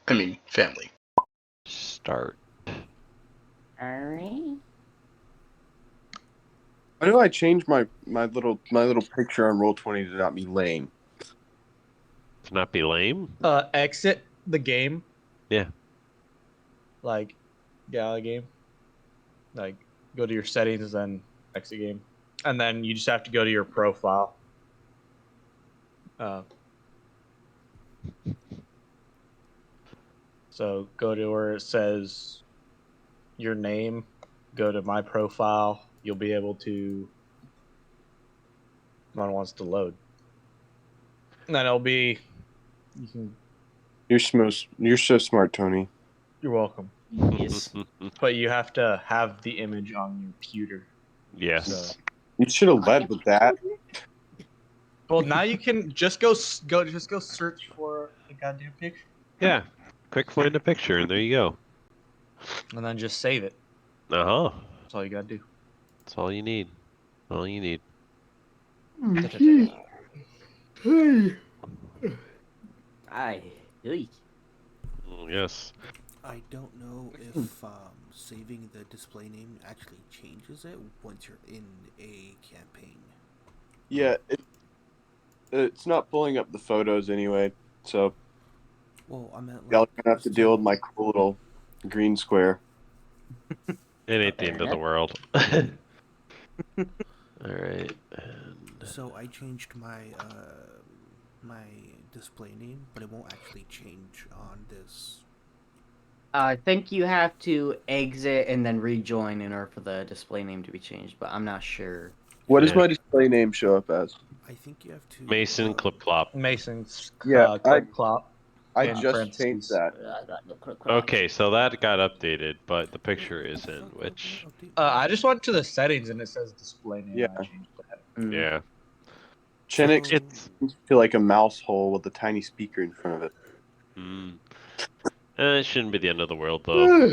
family. Start. Alright. Why do I change my little picture on Roll20 to not be lame? To not be lame? Exit the game. Yeah. Like, get out of the game. Like, go to your settings and exit game. And then you just have to go to your profile. So go to where it says your name, go to my profile. You'll be able to. One wants to load. And then it'll be. You can. You're so smart, Tony. You're welcome. Yes. But you have to have the image on your computer. Yes. So. You should have led with that. Well, now you can just go search for the goddamn picture. Yeah. Quick find a picture, and there you go. And then just save it. Uh-huh. That's all you gotta do. That's all you need. All you need. Aye. Yes. I don't know if saving the display name actually changes it once you're in a campaign. Yeah, it's not pulling up the photos anyway, so Well, I meant y'all like, gonna have to deal with my cool little green square. It ain't the end of the world. Alright. So I changed my my display name, but it won't actually change on this. I think you have to exit and then rejoin in order for the display name to be changed, but I'm not sure. What does Yeah. my display name show up as? I think you have to. Mason Clip Clop. Mason's Yeah, clip clop. I In just parentheses. changed that. Okay, so that got updated, but the picture isn't, which... I just went to the settings and it says display name. Yeah. I changed that. Yeah. Chenix It's... feel like a mouse hole with a tiny speaker in front of it. It shouldn't be the end of the world, though.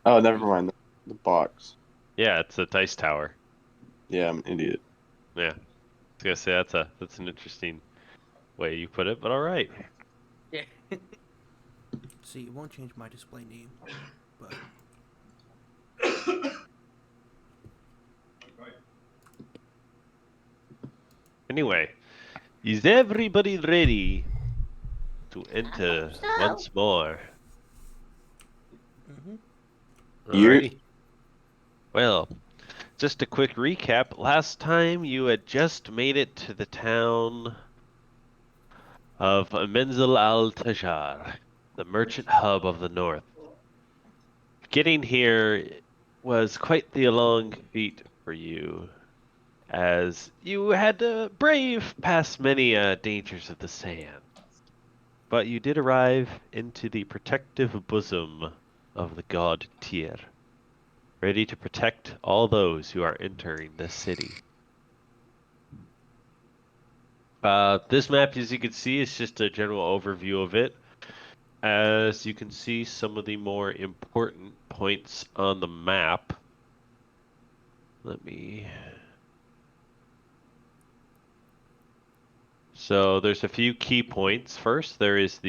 Oh, never mind. The box. Yeah, it's a dice tower. Yeah, I'm an idiot. Yeah. I was gonna say, that's an interesting way you put it, but alright. Yeah. See, it won't change my display name, but Anyway, is everybody ready to enter once more? Alrighty. Well, just a quick recap. Last time you had just made it to the town of Menzel al-Tajar, the merchant hub of the north. Getting here was quite the long feat for you, as you had to brave past many dangers of the sand. But you did arrive into the protective bosom of the god Tyr, ready to protect all those who are entering the city. This map, as you can see, is just a general overview of it. As you can see, some of the more important points on the map. So there's a few key points. First, there is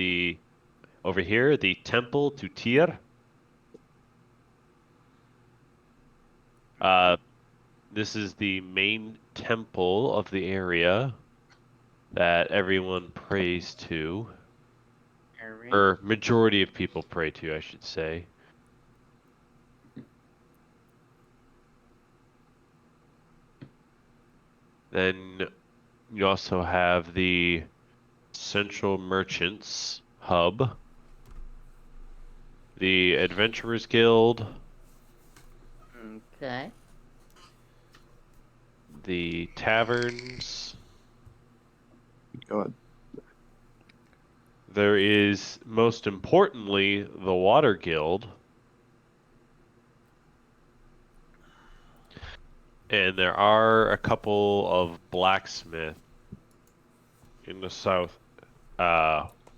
over here, the temple to Tyr. This is the main temple of the area that everyone prays to. Or majority of people pray to, I should say. Then you also have the Central Merchants Hub, the Adventurers Guild, Okay. the taverns. Go ahead. There is, most importantly, the Water Guild. And there are a couple of blacksmiths in the south,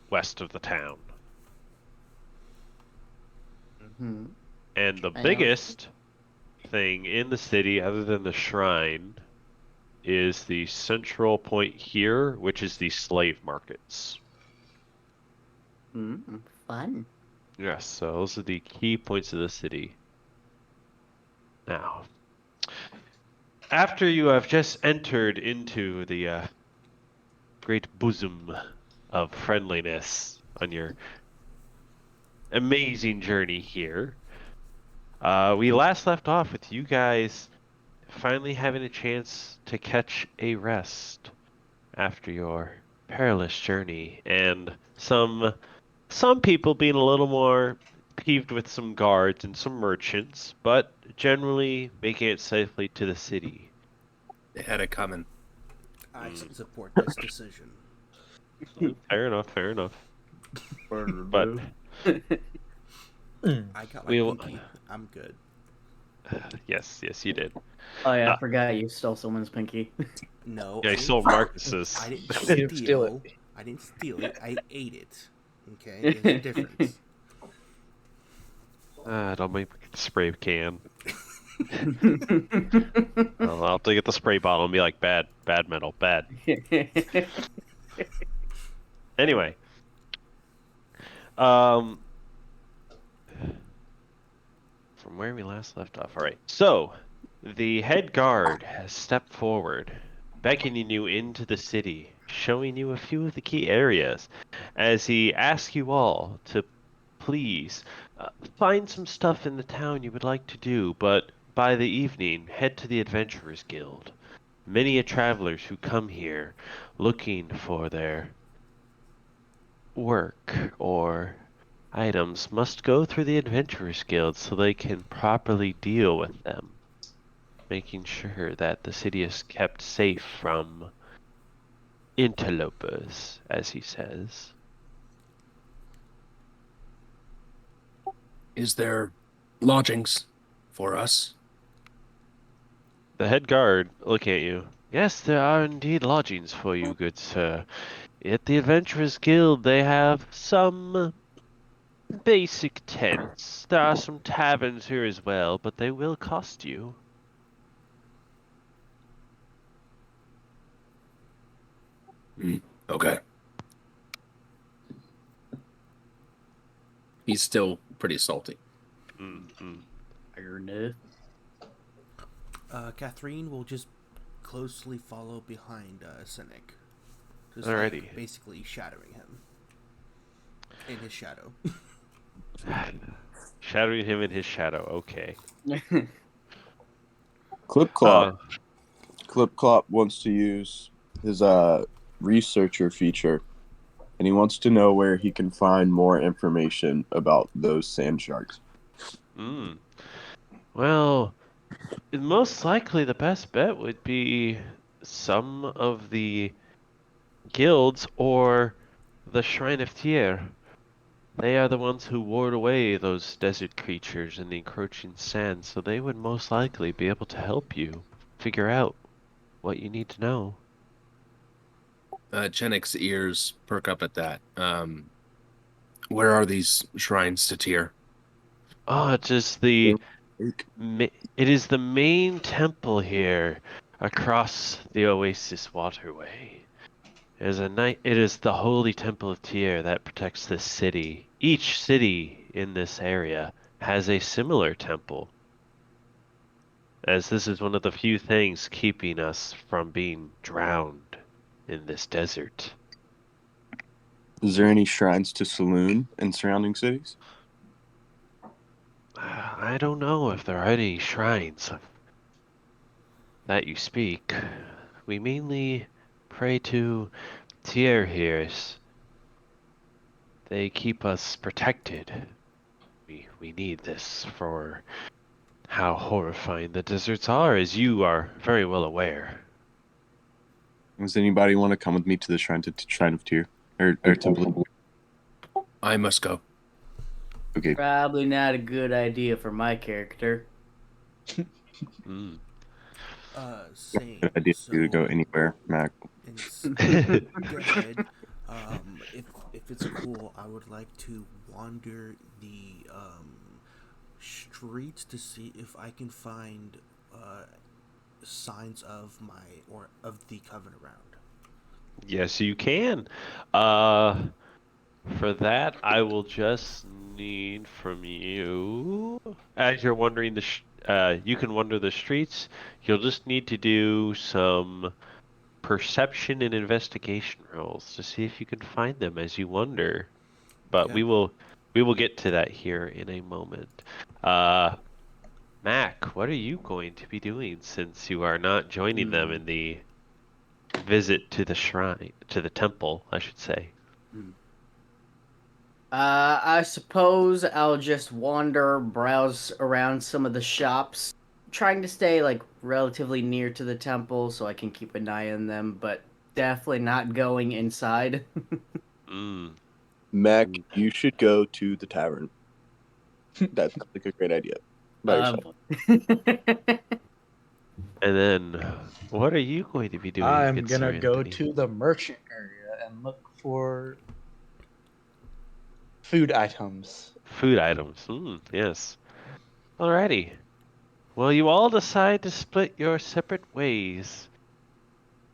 west of the town. Mm-hmm. And the biggest thing in the city, other than the shrine, is the central point here, which is the slave markets. Fun. Yes, so those are the key points of the city. Now, after you have just entered into the great bosom of friendliness on your amazing journey here, we last left off with you guys finally having a chance to catch a rest after your perilous journey, and some people being a little more peeved with some guards and some merchants, but generally making it safely to the city. They had it coming. I support this decision. Fair enough, fair enough. But I got my we'll pinky. I'm good. yes, you did. Oh yeah, Uh, I forgot you stole someone's pinky. No, Yeah, I stole Marcus's. I didn't You didn't steal steal. I didn't steal it. I ate it. Okay, there's a difference. Don't make me get the spray can. I'll have to get the spray bottle and be like, bad metal, bad. Anyway, from where we last left off. All right. So, the head guard has stepped forward, beckoning you into the city, showing you a few of the key areas, as he asks you all to please find some stuff in the town you would like to do, but by the evening, head to the Adventurers Guild. Many a travelers who come here looking for their work or items must go through the Adventurers Guild so they can properly deal with them, making sure that the city is kept safe from interlopers, as he says. Is there lodgings for us? The head guard, looking at you. Yes, there are indeed lodgings for you, good sir. At the Adventurers Guild, they have some basic tents. There are some taverns here as well, but they will cost you. Okay. He's still pretty salty. Mm-hmm. Iron. Catherine will just closely follow behind Cynic. Just Alrighty. like basically shadowing him in his shadow. Shadowing him in his shadow, okay. Clip Clop. Clip Clop wants to use his researcher feature, and he wants to know where he can find more information about those sand sharks. Well, most likely the best bet would be some of the guilds or the Shrine of Tyr. They are the ones who ward away those desert creatures and the encroaching sand, so they would most likely be able to help you figure out what you need to know. Chenik's ears perk up at that. Where are these shrines to Tyr? Oh, it's just it is the main temple here across the Oasis waterway. It is the holy temple of Tyr that protects this city. Each city in this area has a similar temple, as this is one of the few things keeping us from being drowned in this desert. Is there any shrines to Saloon and surrounding cities? I don't know if there are any shrines that you speak. We mainly pray to Tyr here. They keep us protected. We need this for how horrifying the deserts are, as you are very well aware. Does anybody want to come with me to the Shrine of Tyr or Temple? I must go. Okay. Probably not a good idea for my character. Same. Good idea So, for you to go anywhere, Mac. go ahead. If it's cool, I would like to wander the streets to see if I can find signs of of the coven around. Yes, you can. For that, I will just need from you, as you're wandering you can wander the streets. You'll just need to do some perception and investigation rolls to see if you can find them as you wander. But Yeah. we will get to that here in a moment. Mac, what are you going to be doing since you are not joining them in the visit to the shrine, to the temple, I should say? I suppose I'll just wander, browse around some of the shops, trying to stay like relatively near to the temple so I can keep an eye on them, but definitely not going inside. Mm. Mac, you should go to the tavern. That sounds like a great idea. By yourself. And then, what are you going to be doing, I'm good gonna Sir go Anthony? to the merchant area and look for food items. Food items. Yes. Alrighty. Well, you all decide to split your separate ways,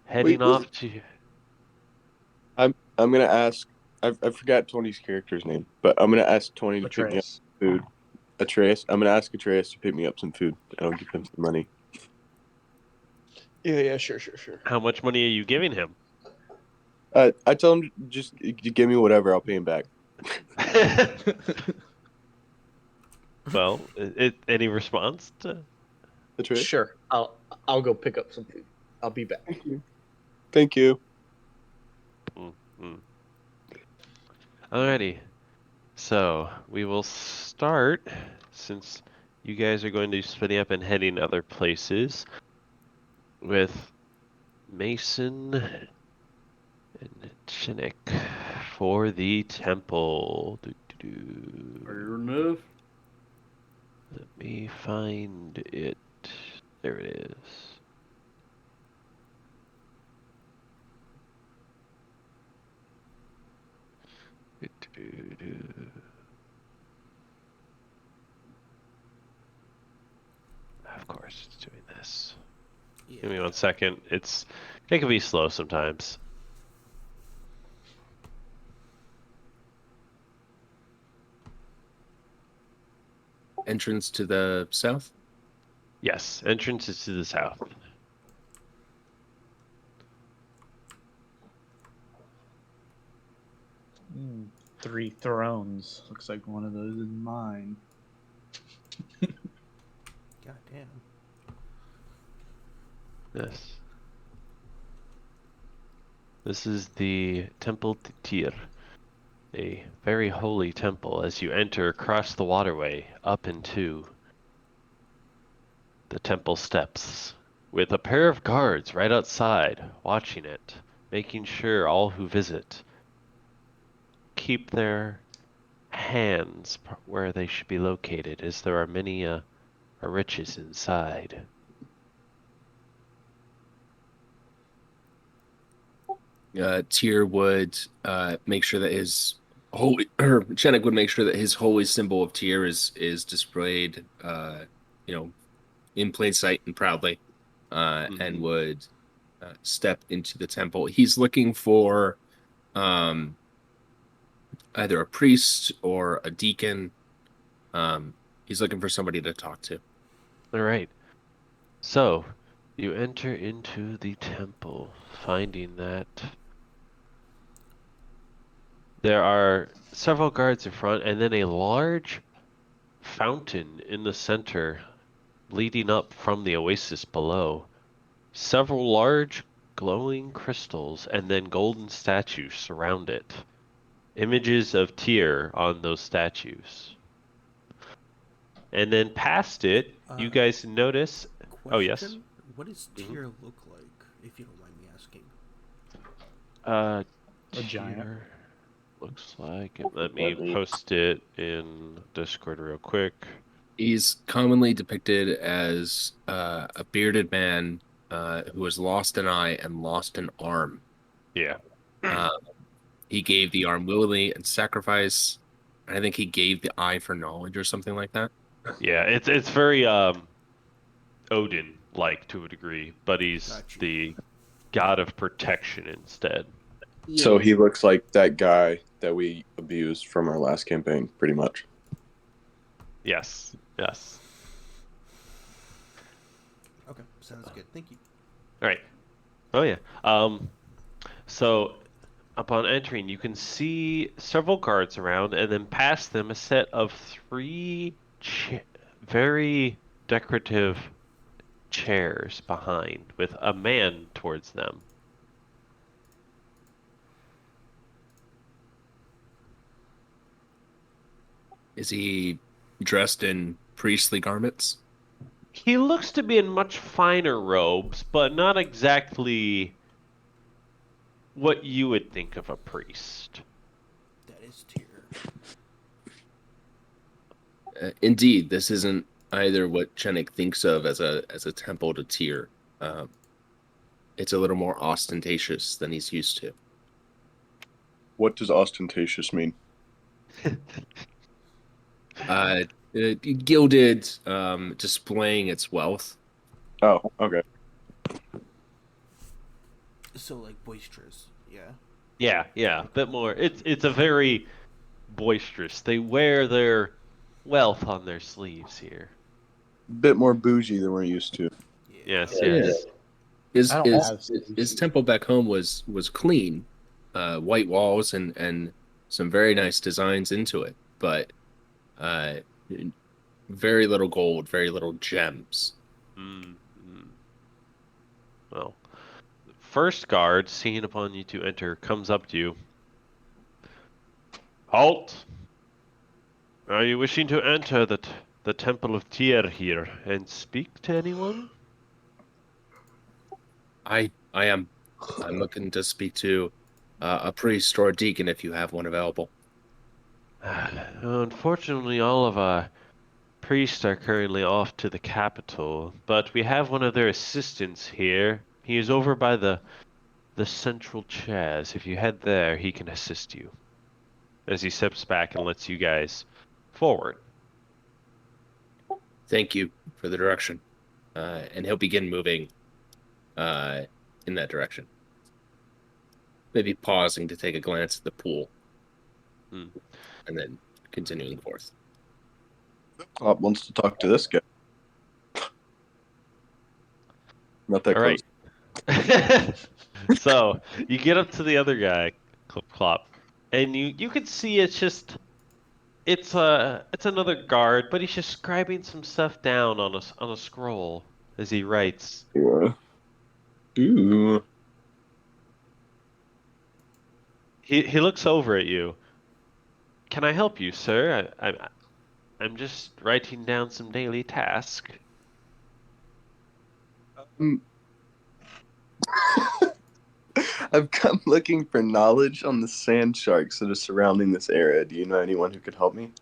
heading Wait. off to. I'm gonna ask. I forgot Tony's character's name, but I'm gonna ask Tony to pick me up Atreus. food. Atreus. I'm gonna ask Atreus to pick me up some food, and I'll give him some money. Yeah, sure. How much money are you giving him? I tell him just give me whatever. I'll pay him back. Well, any response to? Atreus. Sure. I'll go pick up some food. I'll be back. Thank you. Alrighty. So, we will start, since you guys are going to be splitting up and heading other places, with Mason and Chinnick for the temple. Fair enough. Let me find it. There it is. Of course, it's doing this. Yeah. Give me 1 second. It can be slow sometimes. Entrance to the south. Yes, entrance is to the south. Three thrones. Looks like one of those is mine. God damn. Yes. This is the Temple to Tyr, a very holy temple as you enter across the waterway up into the temple steps, with a pair of guards right outside watching it, making sure all who visit keep their hands where they should be located, as there are many riches inside. Tyr would make sure that his holy, or Chenik would make sure that his holy symbol of Tyr is displayed, in plain sight and proudly, and would step into the temple. He's looking for either a priest or a deacon. He's looking for somebody to talk to. All right. So, you enter into the temple, finding that there are several guards in front, and then a large fountain in the center leading up from the oasis below. Several large glowing crystals and then golden statues surround it. Images of Tyr on those statues. And then past it, you guys notice... Question? Oh, yes? What does Tyr look like, if you don't mind me asking? A Tyr giant. looks like... Let me post it in Discord real quick. He's commonly depicted as a bearded man who has lost an eye and lost an arm. Yeah. He gave the arm willingly in sacrifice. I think he gave the eye for knowledge or something like that. Yeah, it's very Odin-like to a degree, but he's Gotcha. the god of protection instead. So he looks like that guy that we abused from our last campaign, pretty much. Yes. Yes. Okay, sounds good. Thank you. All right. Oh yeah. So upon entering, you can see several guards around, and then past them a set of three very decorative chairs behind, with a man towards them. Is he dressed in priestly garments? He looks to be in much finer robes, but not exactly what you would think of a priest. That is Tyr. Indeed, this isn't either what Chenik thinks of as a temple to Tyr. It's a little more ostentatious than he's used to. What does ostentatious mean? Gilded, displaying its wealth. Oh, okay. So like boisterous, yeah. Yeah, a bit more. It's a very boisterous. They wear their wealth on their sleeves here. Bit more bougie than we're used to. Yeah. Yes, yes. His I don't his have his temple back home was clean, white walls and some very nice designs into it, but uh, very little gold, very little gems. Mm, mm. Well, first guard, seeing upon you to enter, comes up to you. Halt! Are you wishing to enter the temple of Tyr here and speak to anyone? I'm looking to speak to a priest or a deacon if you have one available. Unfortunately, all of our priests are currently off to the capital, but we have one of their assistants here. He is over by the central chairs. If you head there, he can assist you. As he steps back and lets you guys forward. Thank you for the direction, and he'll begin moving in that direction. Maybe pausing to take a glance at the pool, Hmm. and then continuing forth. Klopp wants to talk to this guy. Not that All close. right. So you get up to the other guy, Clip Clop, and you can see it's another guard, but he's just scribing some stuff down on a scroll as he writes. Yeah. Ooh. He looks over at you. Can I help you, sir? I'm just writing down some daily task. I've come looking for knowledge on the sand sharks that are surrounding this area. Do you know anyone who could help me?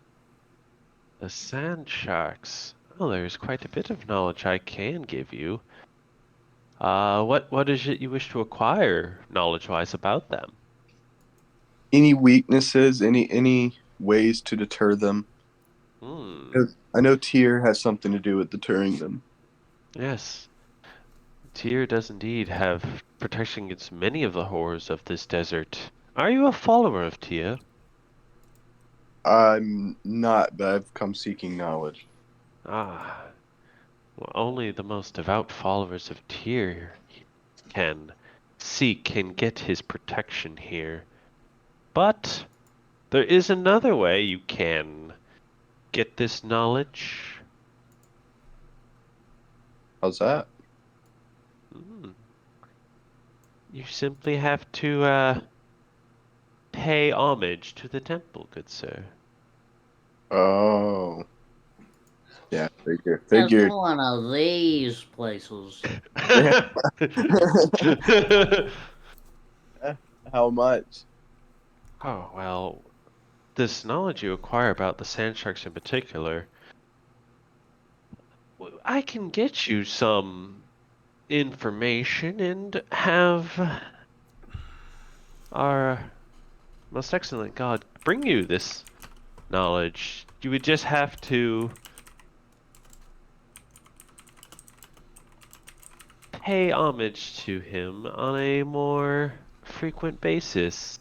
The sand sharks. Well, there's quite a bit of knowledge I can give you. What is it you wish to acquire knowledge-wise about them? Any weaknesses? Any ways to deter them? Hmm. I know Tyr has something to do with deterring them. Yes. Tyr does indeed have protection against many of the horrors of this desert. Are you a follower of Tyr? I'm not, but I've come seeking knowledge. Ah. Well, only the most devout followers of Tyr can seek and get his protection here. But there is another way you can get this knowledge. How's that? Hmm. You simply have to pay homage to the temple, good sir. Oh. Yeah, It's figured. one of these places. How much? Oh, well, this knowledge you acquire about the sand sharks in particular, I can get you some information and have our most excellent god bring you this knowledge. You would just have to pay homage to him on a more frequent basis.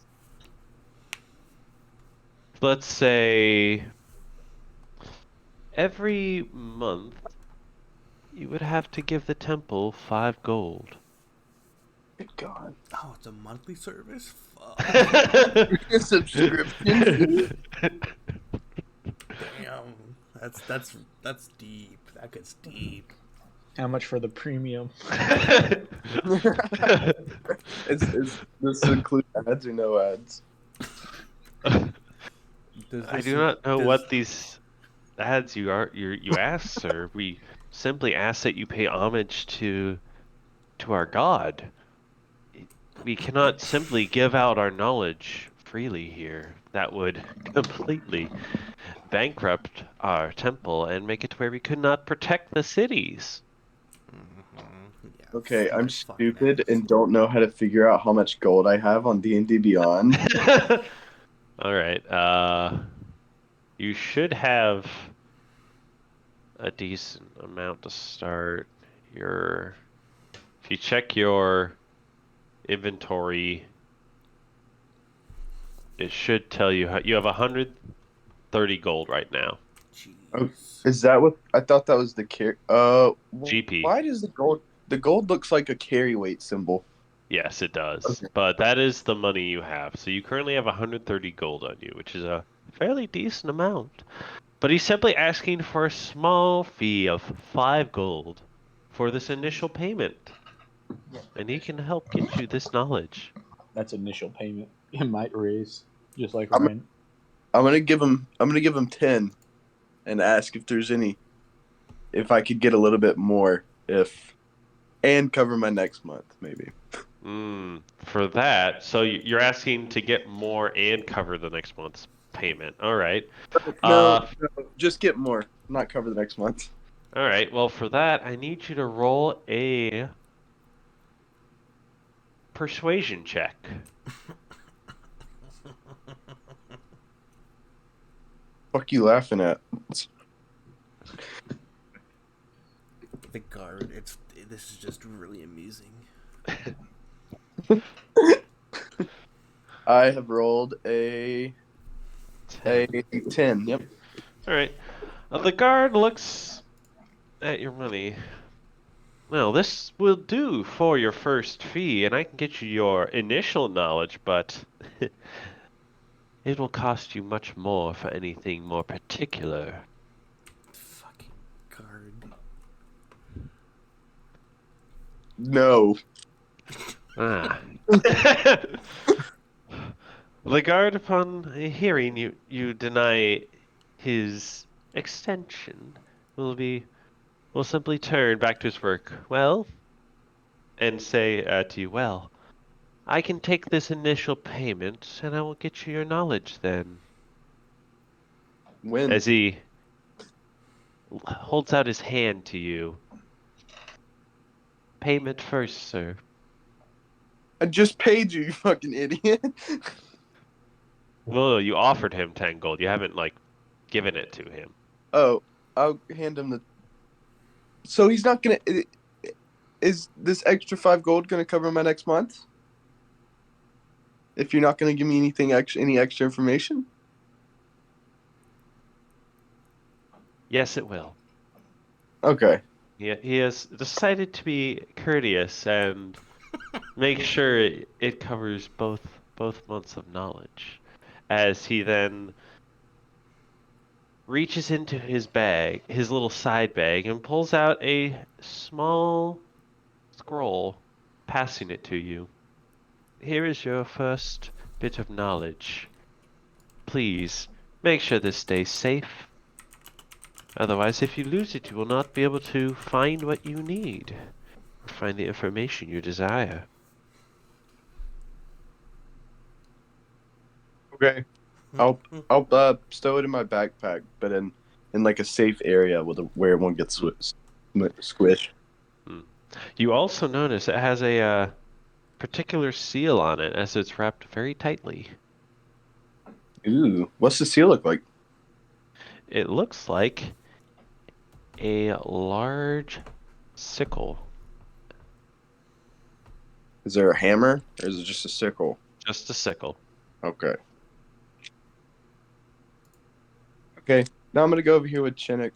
let's say every month you would have to give the temple 5 gold. Good God. Oh, it's a monthly service? Fuck. A subscription fee? Damn. That's deep. That gets deep. How much for the premium? Is this include ads or no ads? I do not know what these ads you ask, sir. We simply ask that you pay homage to our god. We cannot simply give out our knowledge freely here. That would completely bankrupt our temple and make it to where we could not protect the cities. Yeah, Okay, I'm my fucking stupid ass. and don't know how to figure out how much gold I have on D&D Beyond. All right. You should have a decent amount to start. If you check your inventory, it should tell you you have 130 gold right now. Oh, Jeez. is that what I thought that was the carry? GP. Why does the gold looks like a carry weight symbol? Yes, it does. Okay. But that is the money you have. So you currently have 130 gold on you, which is a fairly decent amount. But he's simply asking for a small fee of 5 gold for this initial payment. And he can help get you this knowledge. That's initial payment. It might raise, just like I'm- rent. I'm gonna give him 10, and ask if I could get a little bit more and cover my next month maybe. For that, so you're asking to get more and cover the next month's payment. All right. No, just get more, not cover the next month. All right. Well, for that, I need you to roll a persuasion check. Fuck you laughing at? The guard. This is just really amusing. I have rolled a 10. Yep. All right. The guard looks at your money. Well, this will do for your first fee, and I can get you your initial knowledge, but it will cost you much more for anything more particular. Fucking guard. No. Ah. The guard, upon hearing you deny his extension, will simply turn back to his work. Well, and say to you, well, I can take this initial payment, and I will get you your knowledge then. When? As he holds out his hand to you. Payment first, sir. I just paid you, you fucking idiot. Well, you offered him 10 gold. You haven't, given it to him. Oh, I'll hand him the. So he's not gonna. Is this extra 5 gold gonna cover my next month? If you're not gonna give me any extra information? Yes, it will. Okay. He has decided to be courteous and make sure it covers both months of knowledge. As he then reaches into his bag, his little side bag, and pulls out a small scroll, passing it to you. Here is your first bit of knowledge. Please, make sure this stays safe. Otherwise, if you lose it, you will not be able to find what you need, or find the information you desire. Okay. I'll stow it in my backpack, but in like a safe area where it won't get squished. You also notice it has a particular seal on it, as it's wrapped very tightly. Ooh, what's the seal look like? It looks like a large sickle. Is there a hammer or is it just a sickle? Just a sickle. Okay. Okay, now I'm gonna go over here with Chinnick.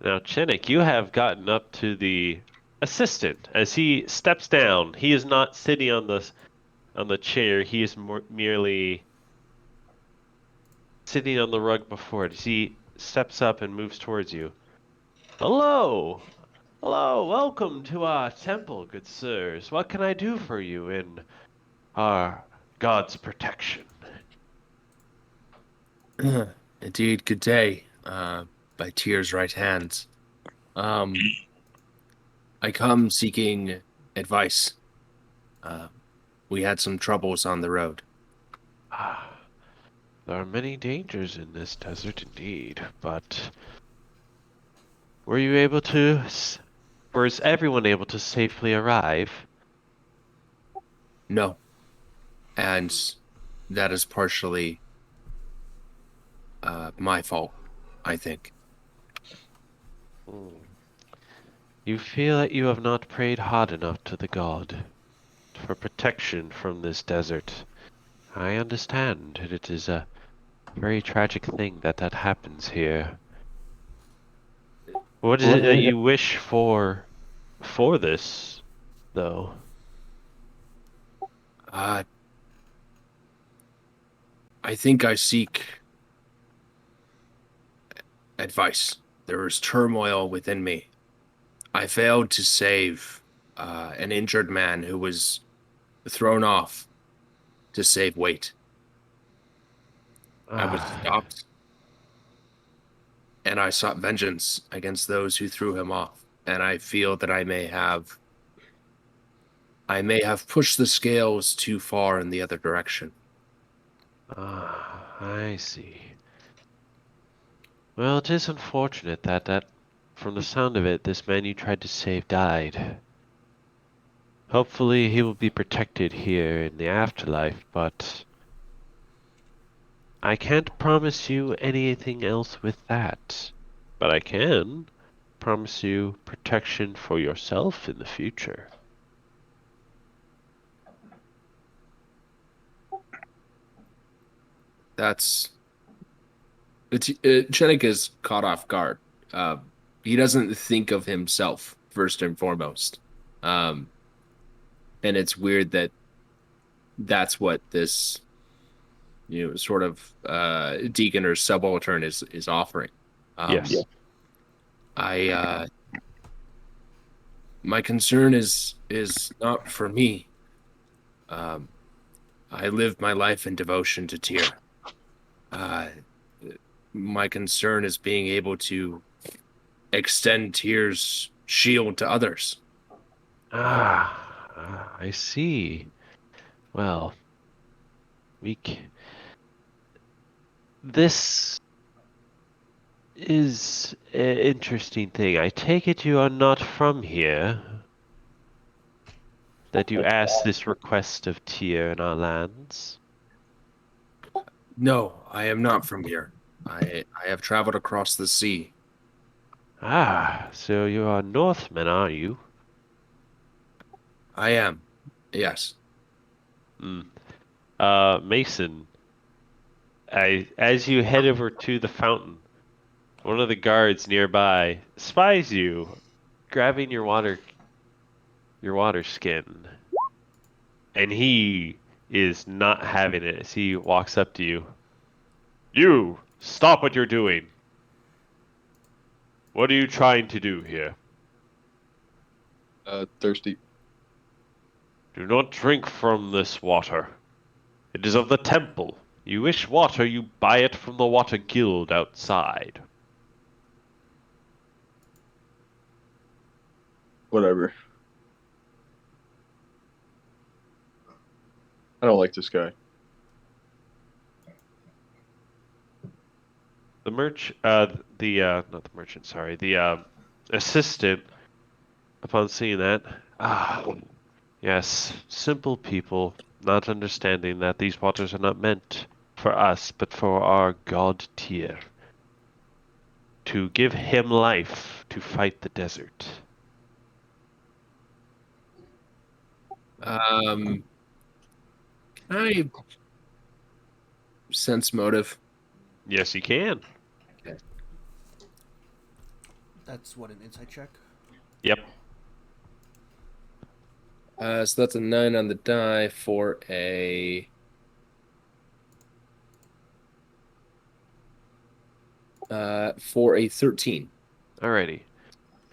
Now, Chinnick, you have gotten up to the assistant as he steps down. He is not sitting on the chair. He is merely sitting on the rug before it. As he steps up and moves towards you. Hello, hello, welcome to our temple, good sirs. What can I do for you in our God's protection? Indeed, good day. By Tyr's right hand. Um, I come seeking advice. Uh, we had some troubles on the road. Ah, there are many dangers in this desert indeed, but were you able to, was everyone able to safely arrive? No, and that is partially my fault, I think. Hmm. You feel that you have not prayed hard enough to the god for protection from this desert. I understand. It is a very tragic thing that happens here. What is it that you wish for this, though? Uh, I think I seek advice. There is turmoil within me. I failed to save an injured man who was thrown off to save weight. I was Ah, stopped, and I sought vengeance against those who threw him off. And I feel that I may have pushed the scales too far in the other direction. I see. Well, it is unfortunate that from the sound of it, this man you tried to save died. Hopefully he will be protected here in the afterlife, but I can't promise you anything else with that. But I can promise you protection for yourself in the future. That's Chenik is caught off guard. Uh, he doesn't think of himself first and foremost, um, and it's weird that that's what this sort of deacon or subaltern is offering. Yes. I My concern is not for me. Um, I live my life in devotion to Tyr. Uh, my concern is being able to extend Tyr's shield to others. I see. Well, we c- this is an interesting thing. I take it you are not from here, that you asked this request of Tyr in our lands. No, I am not from here. I have traveled across the sea. So you are Northmen, are you? I am. Yes. Hmm. Mason, as you head over to the fountain, one of the guards nearby spies you, grabbing your water skin, and he is not having it as he walks up to you. You, stop what you're doing. What are you trying to do here? Thirsty. Do not drink from this water. It is of the temple. You wish water, you buy it from the water guild outside. Whatever. I don't like this guy. The not the merchant, sorry, the assistant, upon seeing that, yes, simple people, not understanding that these waters are not meant for us, but for our god Tyr, to give him life to fight the desert. Can I sense motive? Yes, you can. That's what, an insight check? Yep. So that's a 9 on the die for a 13. Alrighty.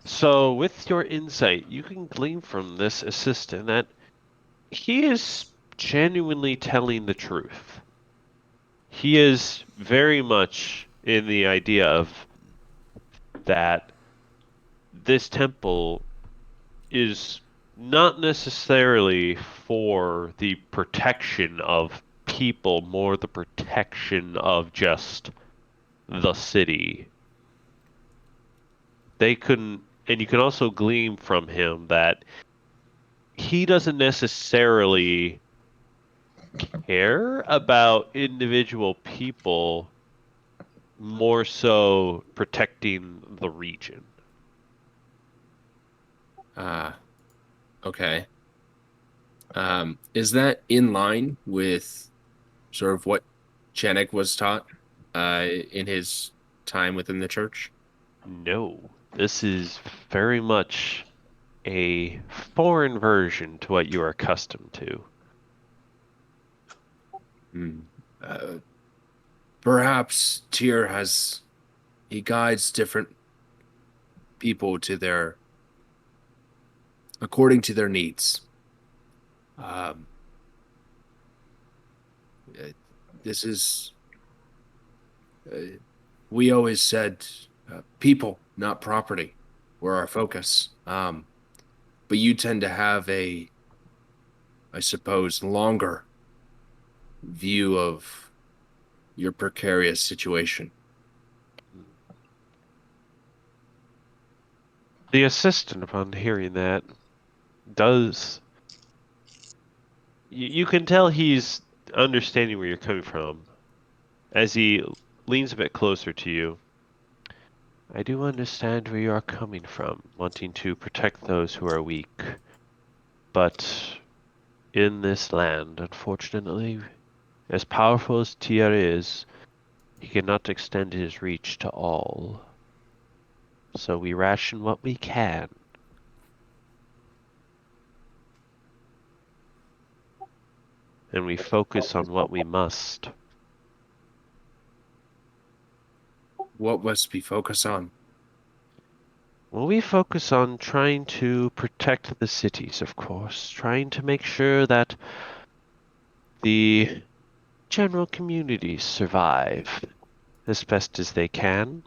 So, with your insight, you can glean from this assistant that he is genuinely telling the truth. He is very much in the idea of that this temple is not necessarily for the protection of people, more the protection of just the city. They couldn't, and you can also glean from him that he doesn't necessarily care about individual people, more so protecting the region. Okay. Is that in line with sort of what Janek was taught in his time within the church? No, this is very much a foreign version to what you are accustomed to. Uh, Perhaps Tyr he guides different people to according to their needs. Um, uh, this is we always said people, not property, were our focus. But you tend to have I suppose, longer view of your precarious situation. The assistant, upon hearing that, does. You can tell he's understanding where you're coming from as he leans a bit closer to you. I do understand where you are coming from, wanting to protect those who are weak. But in this land, unfortunately, as powerful as Tyr is, he cannot extend his reach to all. So we ration what we can. And we focus on what we must. What must we focus on? Well, we focus on trying to protect the cities, of course, trying to make sure that the general communities survive as best as they can.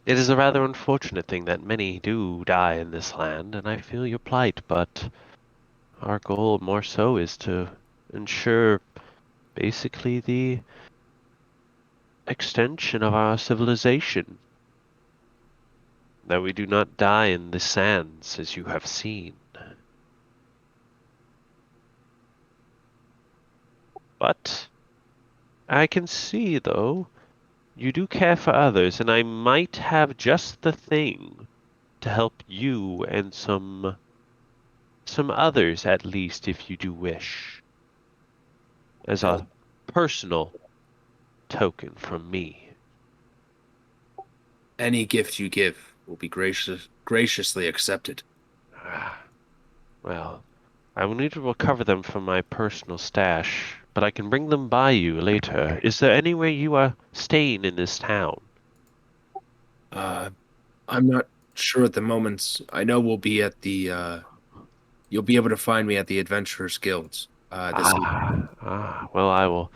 It is a rather unfortunate thing that many do die in this land, and I feel your plight, but our goal more so is to ensure basically the extension of our civilization. That we do not die in the sands as you have seen. But I can see, though, you do care for others, and I might have just the thing to help you and some others at least if you do wish. As a personal token from me. Any gift you give will be graciously accepted. Well, I will need to recover them from my personal stash, but I can bring them by you later. Is there anywhere you are staying in this town? I'm not sure at the moment. I know we'll be at the you'll be able to find me at the Adventurers Guild this evening. Well,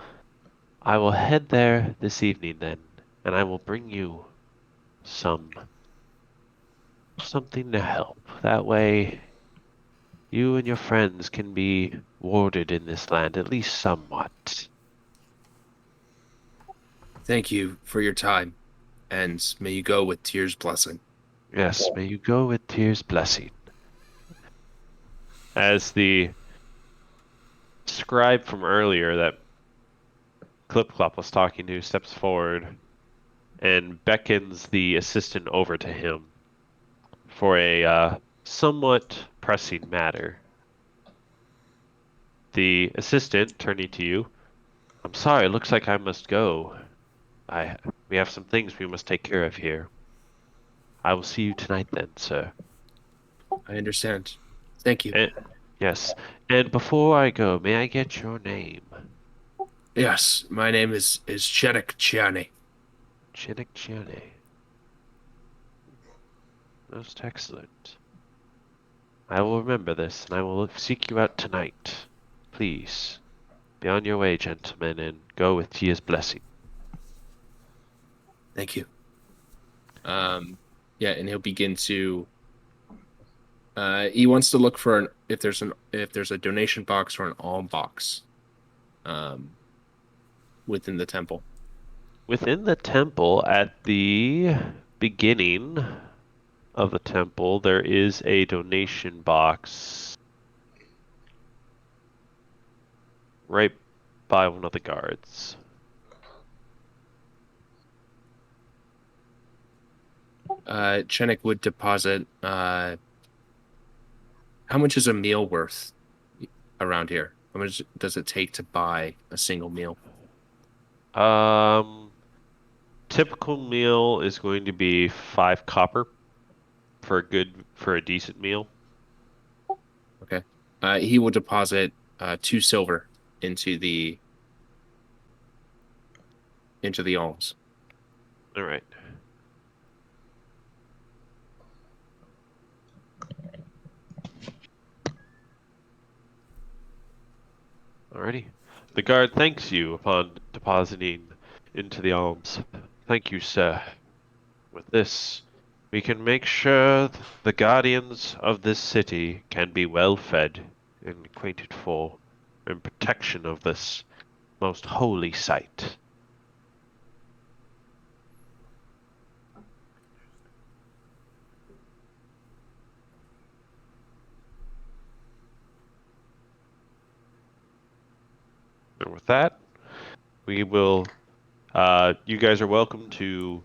I will head there this evening then, and I will bring you something to help. That way, you and your friends can be warded in this land, at least somewhat. Thank you for your time, and may you go with Tyr's blessing. Yes, may you go with Tyr's blessing. As the scribe from earlier that Clip-Clop was talking to steps forward and beckons the assistant over to him for a somewhat pressing matter. The assistant, turning to you, I'm sorry, it looks like I must go. We have some things we must take care of here. I will see you tonight then, sir. I understand. Thank you. And, yes. And before I go, may I get your name? Yes, my name is Chenik Chiani. Chinik Chiane. Most excellent. I will remember this, and I will seek you out tonight. Please, be on your way, gentlemen, and go with Tia's blessing. Thank you. Yeah, and he'll begin to. He wants to look for if there's a donation box or an alm box, within the temple. Within the temple, at the beginning of the temple, there is a donation box right by one of the guards. Chenik would deposit. How much is a meal worth around here? How much does it take to buy a single meal? Typical meal is going to be 5 copper for a decent meal. Okay. He will deposit 2 silver into the alms. All right. Alrighty. The guard thanks you upon depositing into the alms. Thank you, sir. With this, we can make sure the guardians of this city can be well fed and acquainted for in protection of this most holy site. And with that, we will. You guys are welcome to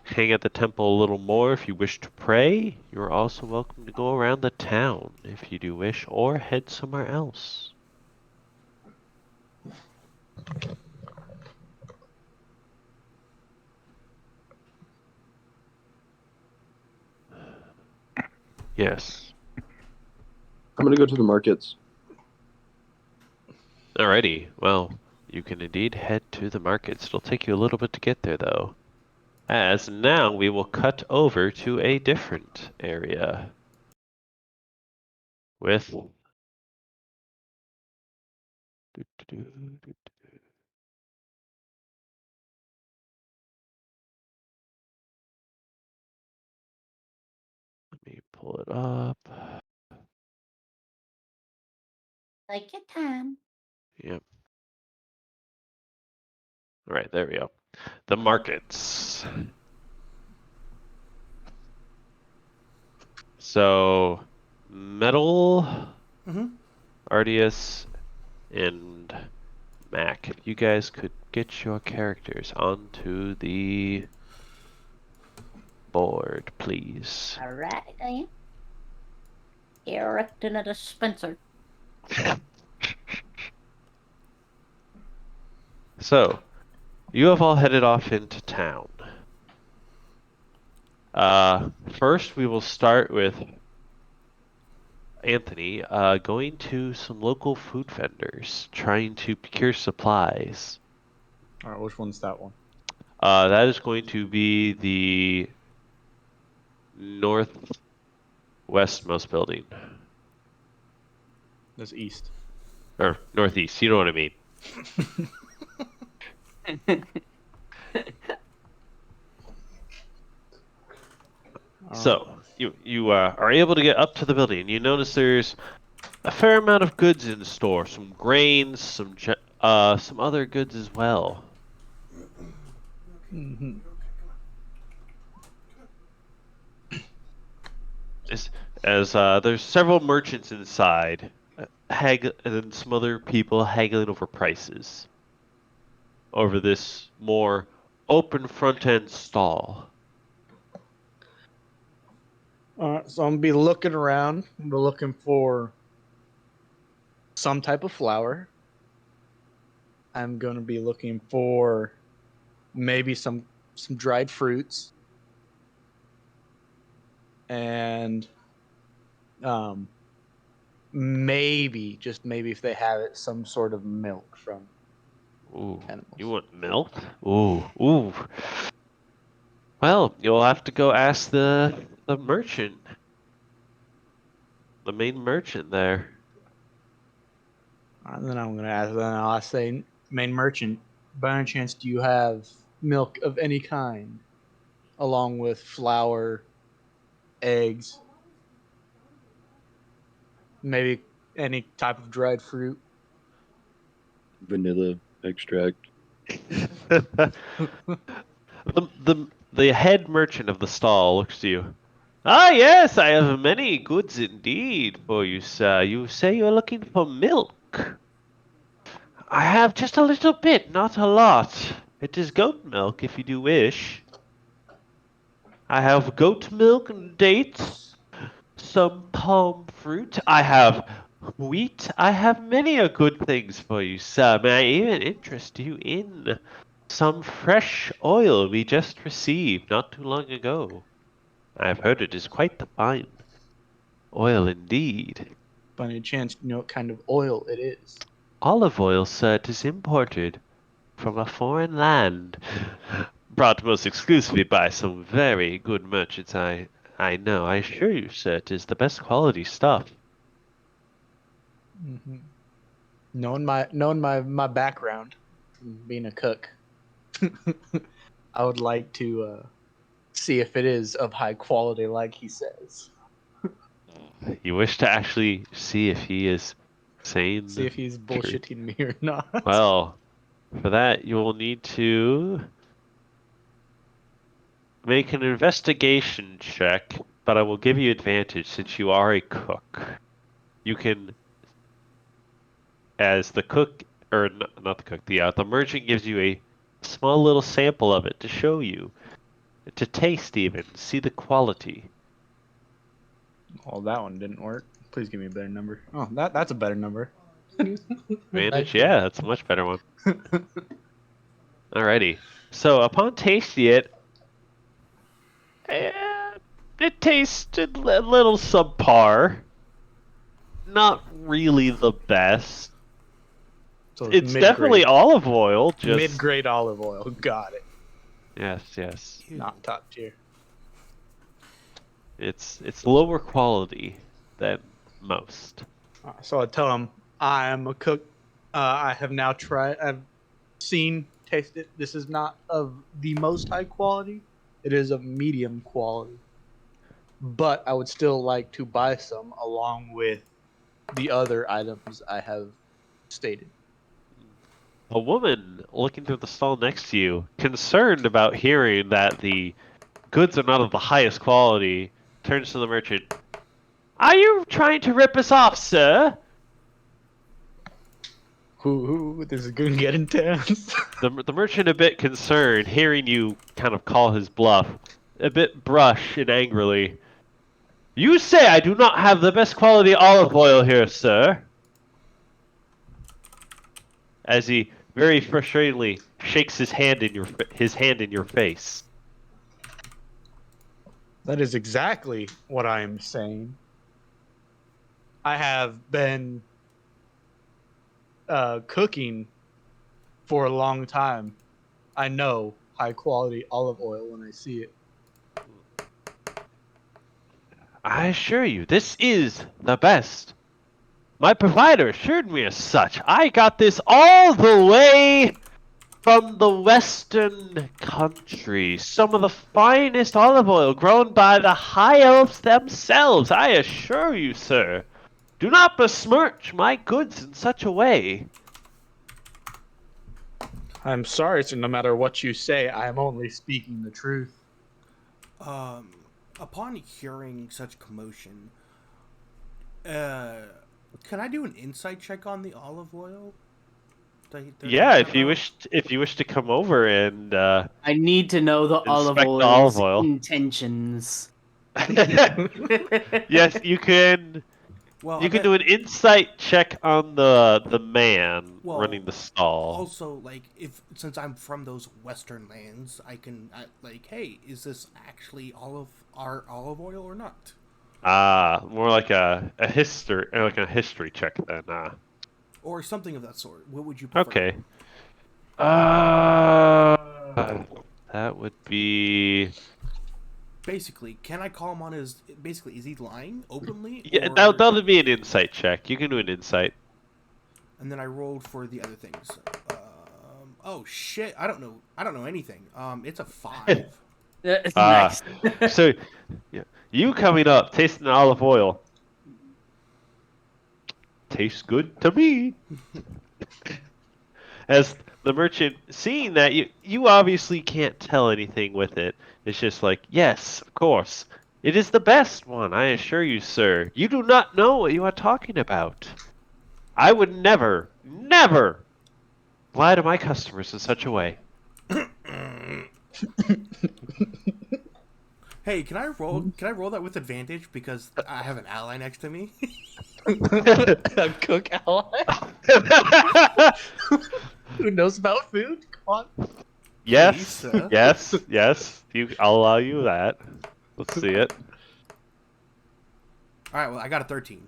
hang at the temple a little more if you wish to pray. You're also welcome to go around the town if you do wish, or head somewhere else. Yes. I'm gonna go to the markets. Alrighty. Well, you can indeed head to the markets. It'll take you a little bit to get there, though. As now we will cut over to a different area with. Let me pull it up. Take your time. Yep. All right, there we go. The markets. So, Metal, Ardius, and Mac, if you guys could get your characters onto the board, please. All right, then. Erecting a dispenser. So, you have all headed off into town. First, we will start with Anthony going to some local food vendors, trying to procure supplies. All right, which one's that one? That is going to be the northwestmost building. That's east. Or northeast, you know what I mean. So, you are able to get up to the building, and you notice there's a fair amount of goods in the store. Some grains, some other goods as well. Mm-hmm. As there's several merchants inside, and some other people haggling over prices over this more open front end stall. All right, so I'm gonna be looking around. I'm looking for some type of flour. I'm gonna be looking for maybe some dried fruits. and maybe, just maybe, if they have it, some sort of milk from Ooh, animals. you want milk? Ooh. Well, you'll have to go ask the merchant, the main merchant there. And then I'm gonna ask. Then I'll say, main merchant, by any chance, do you have milk of any kind, along with flour, eggs, maybe any type of dried fruit? Vanilla extract. the, the head merchant of the stall looks to you. Ah, yes, I have many goods indeed for you, sir. You say you're looking for milk. I have just a little bit, not a lot. It is goat milk, if you do wish. I have goat milk and dates, some palm fruit. I have wheat. I have many a good things for you, sir. May I even interest you in some fresh oil we just received not too long ago? I have heard it is quite the fine oil indeed. By any chance, do you know what kind of oil it is? Olive oil, sir, it is imported from a foreign land, brought most exclusively by some very good merchants I know. I assure you, sir, it is the best quality stuff. Mm-hmm. Knowing my background, from being a cook, I would like to see if it is of high quality, like he says. You wish to actually see if he is saying See if he's the truth. bullshitting me or not. Well, for that, you will need to make an investigation check, but I will give you advantage since you are a cook. You can, as the cook, or not the cook, the merchant gives you a small little sample of it to show you, to taste even, see the quality. Oh, that one didn't work. Please give me a better number. Oh, that's a better number. Advantage? Yeah, that's a much better one. Alrighty. So upon tasting it, eh, it tasted a little subpar. Not really the best. So It's definitely olive oil, just mid-grade olive oil. Got it. yes. Not top tier. It's lower quality than most. So I tell him I am a cook. I have now tried. I've seen, tasted. This is not of the most high quality. It is of medium quality. But I would still like to buy some along with the other items I have stated. A woman looking through the stall next to you, concerned about hearing that the goods are not of the highest quality, turns to the merchant. Are you trying to rip us off, sir? This is gonna get intense. The merchant, a bit concerned, hearing you kind of call his bluff, a bit brush and angrily. You say I do not have the best quality olive oil here, sir. As he very frustratedly shakes his hand in your face. That is exactly what I am saying. I have been cooking for a long time. I know high quality olive oil when I see it. I assure you, this is the best. My provider assured me as such. I got this all the way from the western country. Some of the finest olive oil grown by the high elves themselves. I assure you, sir. Do not besmirch my goods in such a way. I'm sorry, sir. No matter what you say, I am only speaking the truth. Upon hearing such commotion, can I do an insight check on the olive oil? Yeah, if you wish to come over and I need to know the olive inspect the olive oil's oil. intentions. Yes, you can Well, You can do an insight check on the man Well, running the stall. Also, like, since I'm from those western lands, like, hey, is this actually our olive oil or not? More like a history check then. Or something of that sort. What would you prefer? Okay. That would be. Basically, can I call him on his? Basically, is he lying openly? Yeah, Or... that would be an insight check. You can do an insight. And then I rolled for the other things. Oh shit! I don't know anything. It's a 5. It's nice. So, yeah, you coming up, tasting the olive oil. Tastes good to me. As the merchant, seeing that, you obviously can't tell anything with it. It's just like, yes, of course. It is the best one, I assure you, sir. You do not know what you are talking about. I would never, never lie to my customers in such a way. Hey, can I roll that with advantage because I have an ally next to me? A cook ally who knows about food. Come on. Yes, Please, yes. I'll allow you that. Let's see it. All right. Well, I got a 13.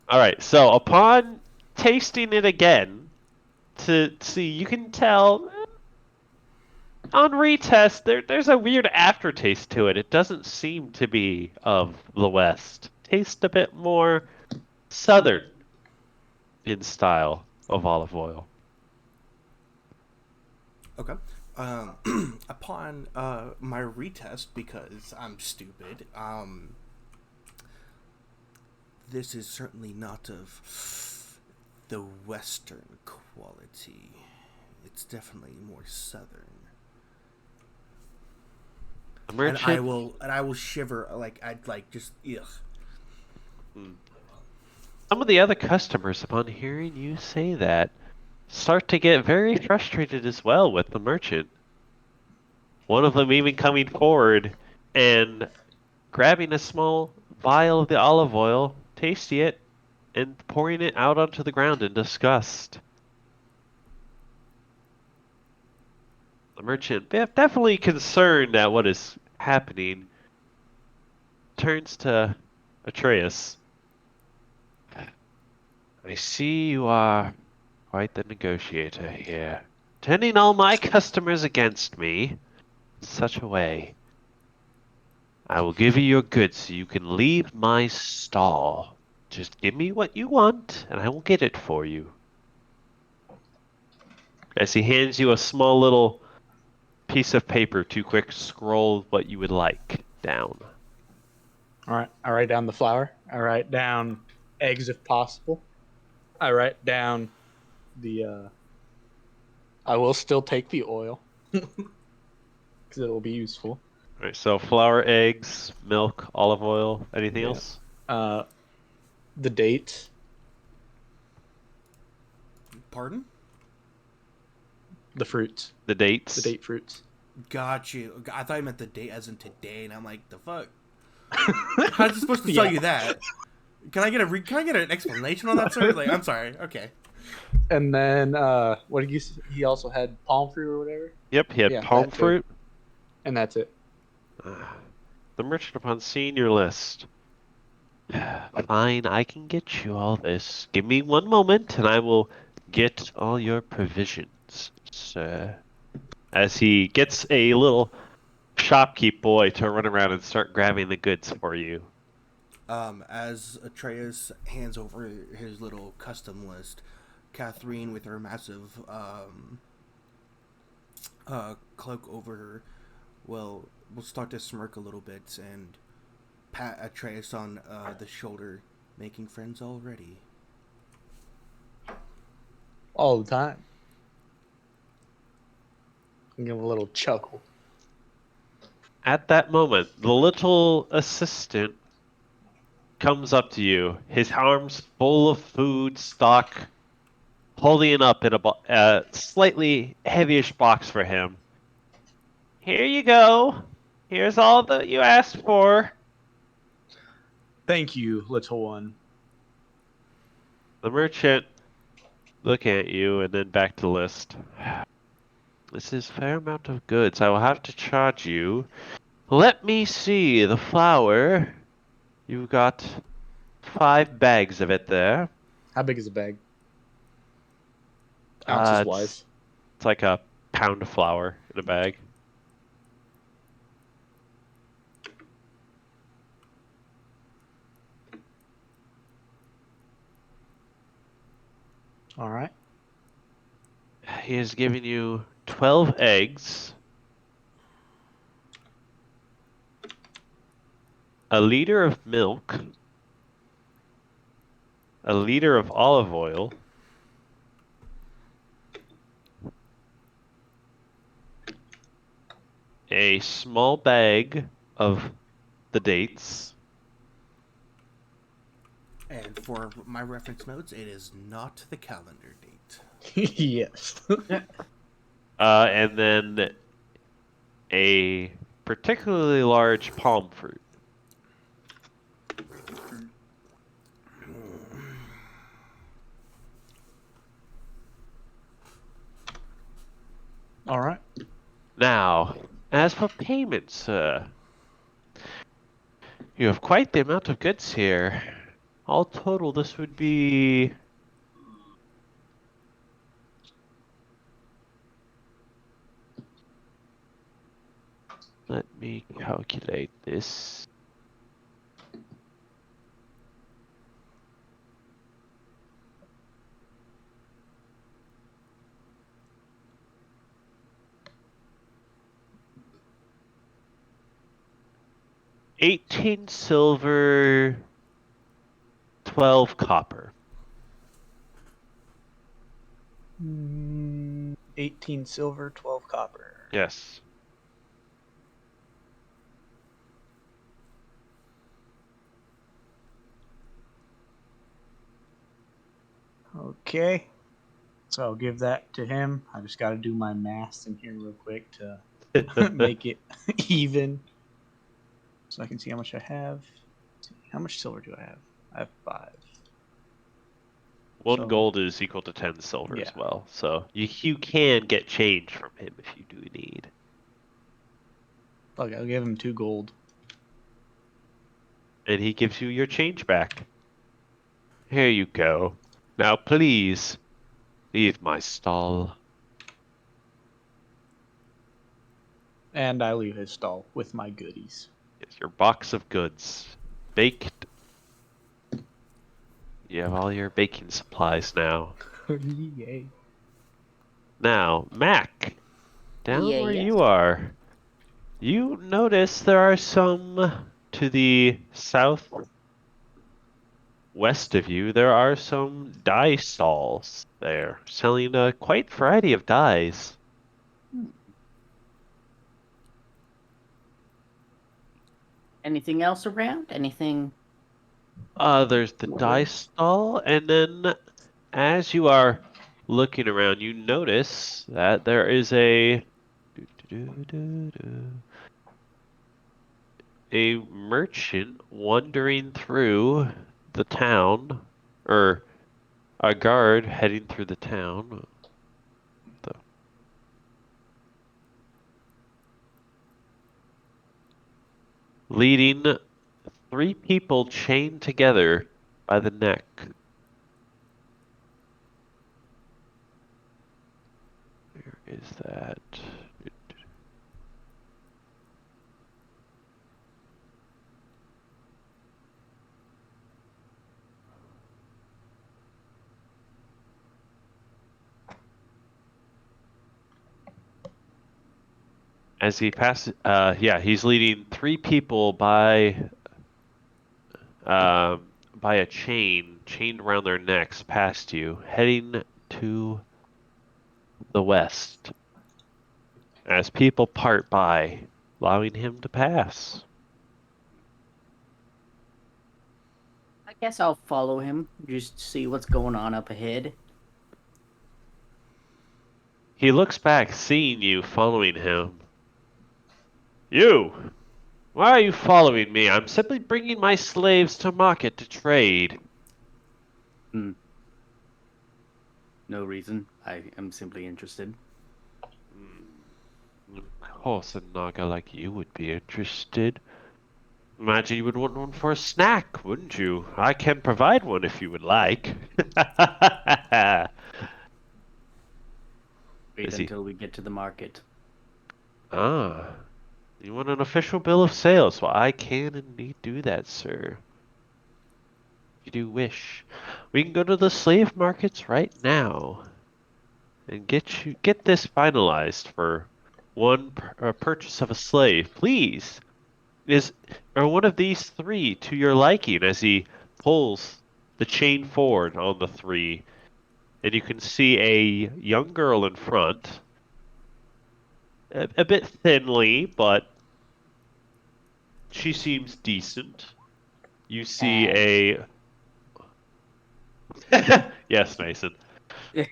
All right. So upon tasting it again, to see, you can tell on retest there's a weird aftertaste to it. It doesn't seem to be of the West. Tastes a bit more southern in style of olive oil. Okay. Upon my retest, because I'm stupid, this is certainly not of the Western quality. It's definitely more Southern. The merchant, And I will shiver I'd just ugh. some of the other customers, upon hearing you say that, start to get very frustrated as well with the merchant. One of them even coming forward and grabbing a small vial of the olive oil, tasting it, and pouring it out onto the ground in disgust. The merchant, definitely concerned at what is happening, turns to Atreus. I see you are quite the negotiator here, turning all my customers against me in such a way. I will give you your goods so you can leave my stall. Just give me what you want, and I will get it for you. As he hands you a small little piece of paper to quick scroll what you would like down. All right. I write down the flour. I write down eggs if possible. I write down the. I will still take the oil because it will be useful. All right, so flour, eggs, milk, olive oil, anything Yeah. else? The dates. Pardon? The fruits. The dates. The date fruits. Got you. I thought you meant the date as in today, and I'm like, the fuck? How's it supposed to tell you that? Can I get an explanation on that, sir? Like, I'm sorry. Okay. And then what did you? He also had palm fruit or whatever. Yep, he had Yeah, palm that too. fruit. And that's it. The merchant, upon seeing your list. Fine, I can get you all this. Give me one moment, and I will get all your provisions, sir. As he gets a little shopkeep boy to run around and start grabbing the goods for you. As Atreus hands over his little custom list, Catherine, with her massive cloak over her, will start to smirk a little bit and pat Atreus on the shoulder, making friends already. All the time. And give him a little chuckle. At that moment, the little assistant comes up to you, his arms full of food stock, holding it up in a slightly heavyish box for him. Here you go. Here's all that you asked for. Thank you, little one. The merchant look at you and then back to the list. This is a fair amount of goods. I will have to charge you. Let me see the flour. You've got 5 bags of it there. How big is a bag? Ounces It's wise. like a pound of flour in a bag. All right. He is giving you 12 eggs, a liter of milk, a liter of olive oil, a small bag of the dates, And for my reference notes, it is not the calendar date. Yes. and then a particularly large palm fruit. All right. Now, as for payment, sir, you have quite the amount of goods here. All total, this would be... Let me calculate this. $18 silver, 12 copper. 18 silver, 12 copper. Yes. Okay. So I'll give that to him. I just got to do my math in here real quick to make it even. So I can see how much I have. How much silver do I have? I have 5. One So- gold is equal to 10 silver as Yeah. well. So you can get change from him if you do need. Fuck, I'll give him 2 gold. And he gives you your change back. Here you go. Now please, leave my stall. And I leave his stall with my goodies. It's your box of goods. Baked. You have all your baking supplies now. Yay. Now, Mac, down Yeah, where yes. you are, you notice there are some to the south west of you. There are some dye stalls there selling a quite variety of dyes. Anything else around? Anything? There's the dye stall, and then as you are looking around, you notice that there is a merchant wandering through the town, or a guard heading through the town. Leading 3 people chained together by the neck. Where is that? As he passes, yeah, he's leading 3 people by a chained around their necks past you, heading to the west. As people part by, allowing him to pass. I guess I'll follow him, just see what's going on up ahead. He looks back, seeing you following him. You! Why are you following me? I'm simply bringing my slaves to market to trade. no reason. I am simply interested. Of course, a Naga like you would be interested. Imagine you would want one for a snack, wouldn't you? I can provide one if you would like. Wait Is he? until we get to the market. Ah, you want an official bill of sales? Well, I can indeed do that, sir. If you do wish. We can go to the slave markets right now and get this finalized for one purchase of a slave. Please, are one of these three to your liking? As he pulls the chain forward on the three, and you can see a young girl in front, a bit thinly, but she seems decent. You see a yes, Mason. You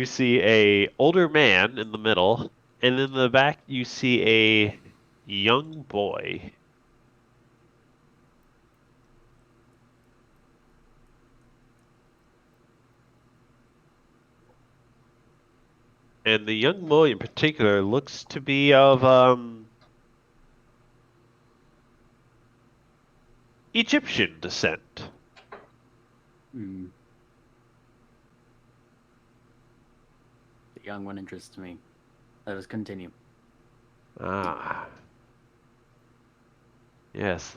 see a older man in the middle, and in the back you see a young boy. And the young boy in particular looks to be of Egyptian descent. Hmm. The young one interests me. Let us continue. Ah. Yes,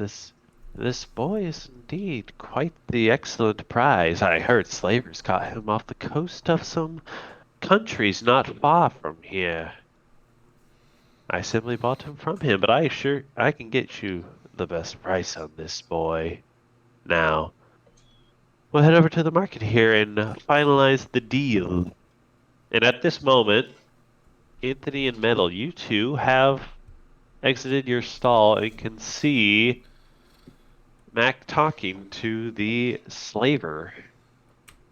this boy is indeed quite the excellent prize. I heard slavers caught him off the coast of some countries not far from here. I simply bought him from him, but I can get you the best price on this boy. Now, we'll head over to the market here and finalize the deal. And at this moment, Anthony and Metal, you two have exited your stall and can see Mac talking to the slaver.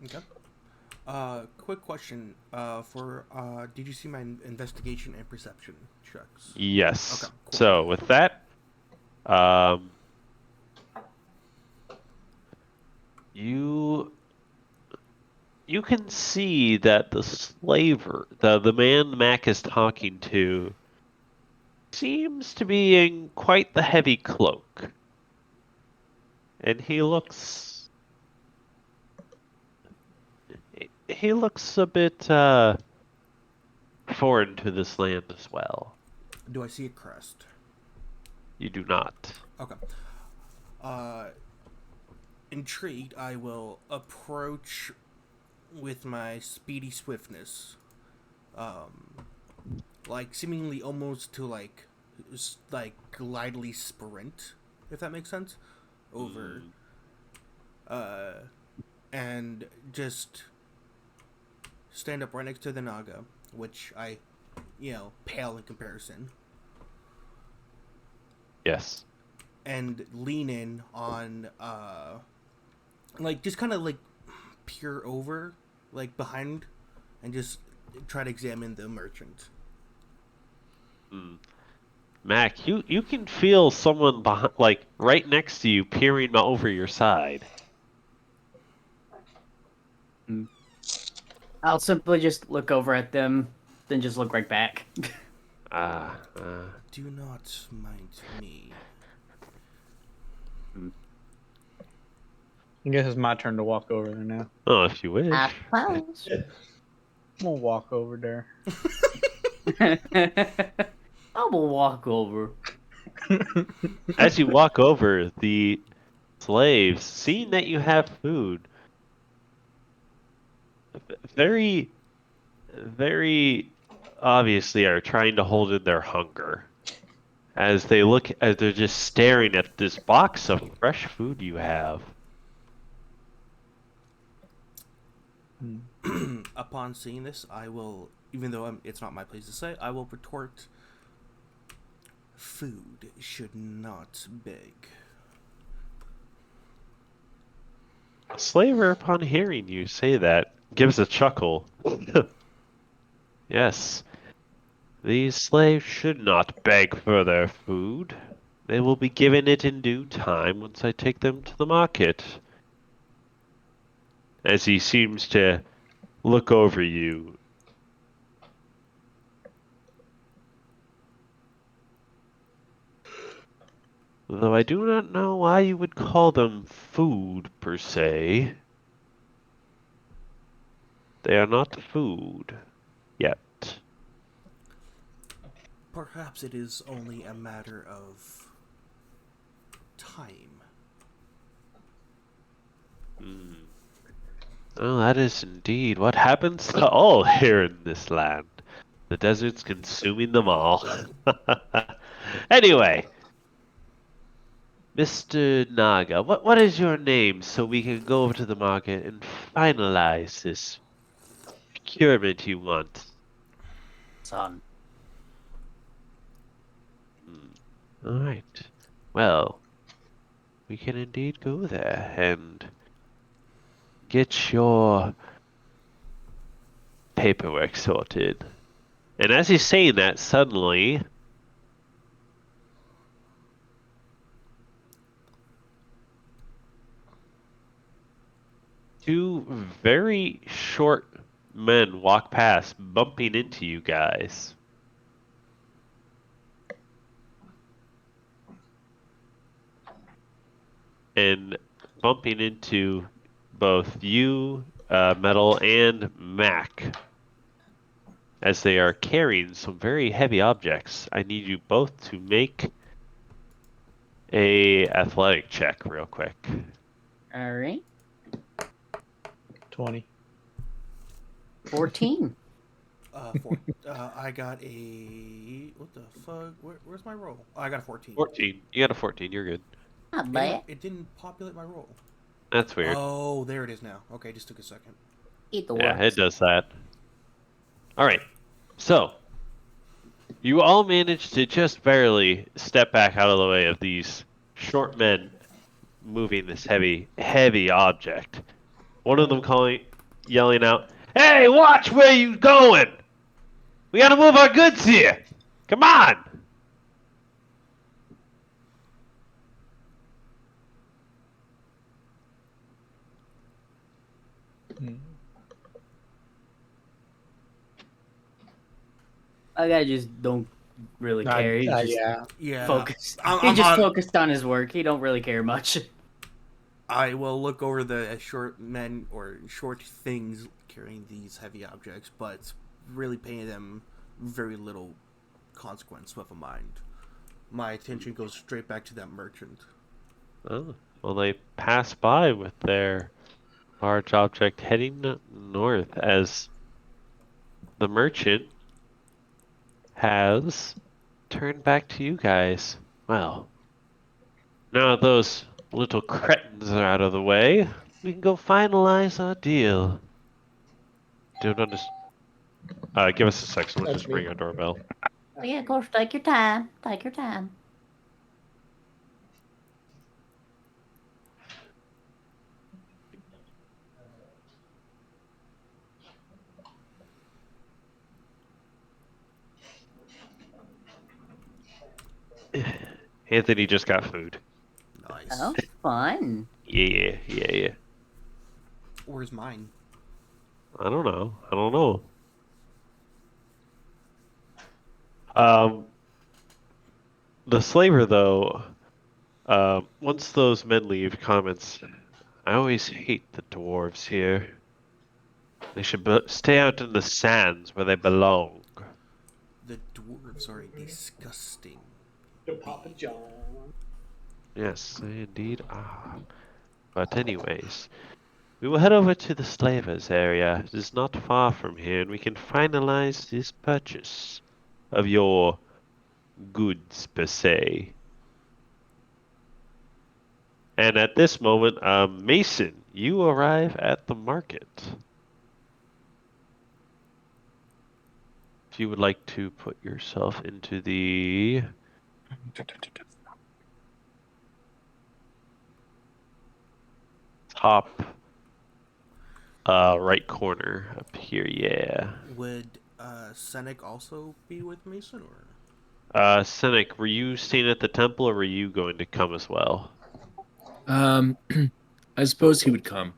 Okay. Quick question. Did you see my investigation and perception checks? Yes. Okay, cool. So with that, you can see that the slaver, the man Mac is talking to, seems to be in quite the heavy cloak, and he looks a bit foreign to this land as well. Do I see a crest? You do not. Okay. Intrigued, I will approach with my speedy swiftness, like seemingly almost to like glidely sprint, if that makes sense, over, and just stand up right next to the Naga, which I, pale in comparison, Yes. and lean in on, like just kind of like peer over, like behind, and just try to examine the merchant. Mac, you can feel someone behind, like right next to you, peering over your side. I'll simply just look over at them, then just look right back. Do not mind me. I guess it's my turn to walk over there now. Oh, if you wish. I suppose. I'm gonna walk over there. I will walk over. As you walk over, the slaves, seeing that you have food, very, very obviously are trying to hold in their hunger. As they're just staring at this box of fresh food you have. Upon seeing this, I will, even though it's not my place to say, I will retort, food should not beg. A slaver, upon hearing you say that, gives a chuckle. Yes, these slaves should not beg for their food. They will be given it in due time once I take them to the market. as he seems to look over you. Though I do not know why you would call them food, per se. They are not food. Yet. Perhaps it is only a matter of time. Oh, that is indeed what happens to all here in this land. The desert's consuming them all. Anyway, Mr. Naga, what is your name so we can go over to the market and finalize this procurement you want? Son. All right. Well, we can indeed go there and get your paperwork sorted. And as he's saying that, suddenly, two very short men walk past, bumping into you guys. And bumping into both you, Metal, and Mac. As they are carrying some very heavy objects. I need you both to make a athletic check real quick. All right. 20. 14. I got a... What the fuck? Where's my roll? Oh, I got a 14. 14. You got a 14. You're good. Not bad. It didn't populate my roll. That's weird. Oh, there it is now. Okay, just took a second. Eat the Yeah, works. it does that. Alright. So, you all managed to just barely step back out of the way of these short men moving this heavy object. One of them yelling out, "Hey, watch where you going! We gotta move our goods here! Come on!" I guy just don't really care. He's just Yeah. focused. I'm He just on- focused on his work. He don't really care much. I will look over the short men or short things carrying these heavy objects, but really paying them very little consequence with a mind. My attention goes straight back to that merchant. Oh, well, they pass by with their large object heading north as the merchant has turned back to you guys. Well, now those little cretins are out of the way, we can go finalize our deal. Don't understand. Give us a sec, someone That's just me. ring our doorbell. Oh, yeah, of course. Take your time. Take your time. Anthony just got food. Nice. Oh, fun. Yeah. Where's mine? I don't know. The slaver, though, once those men leave, comments, "I always hate the dwarves here. They should stay out in the sands where they belong." The dwarves are disgusting. The Papa John. Yes, they indeed are. But anyways, we will head over to the slavers area. It is not far from here, and we can finalize this purchase of your goods, per se. And at this moment, Mason, you arrive at the market. If you would like to put yourself into the top right corner up here, yeah. Would Senek also be with Mason, or? Cynic, were you staying at the temple, or were you going to come as well? I suppose he would come.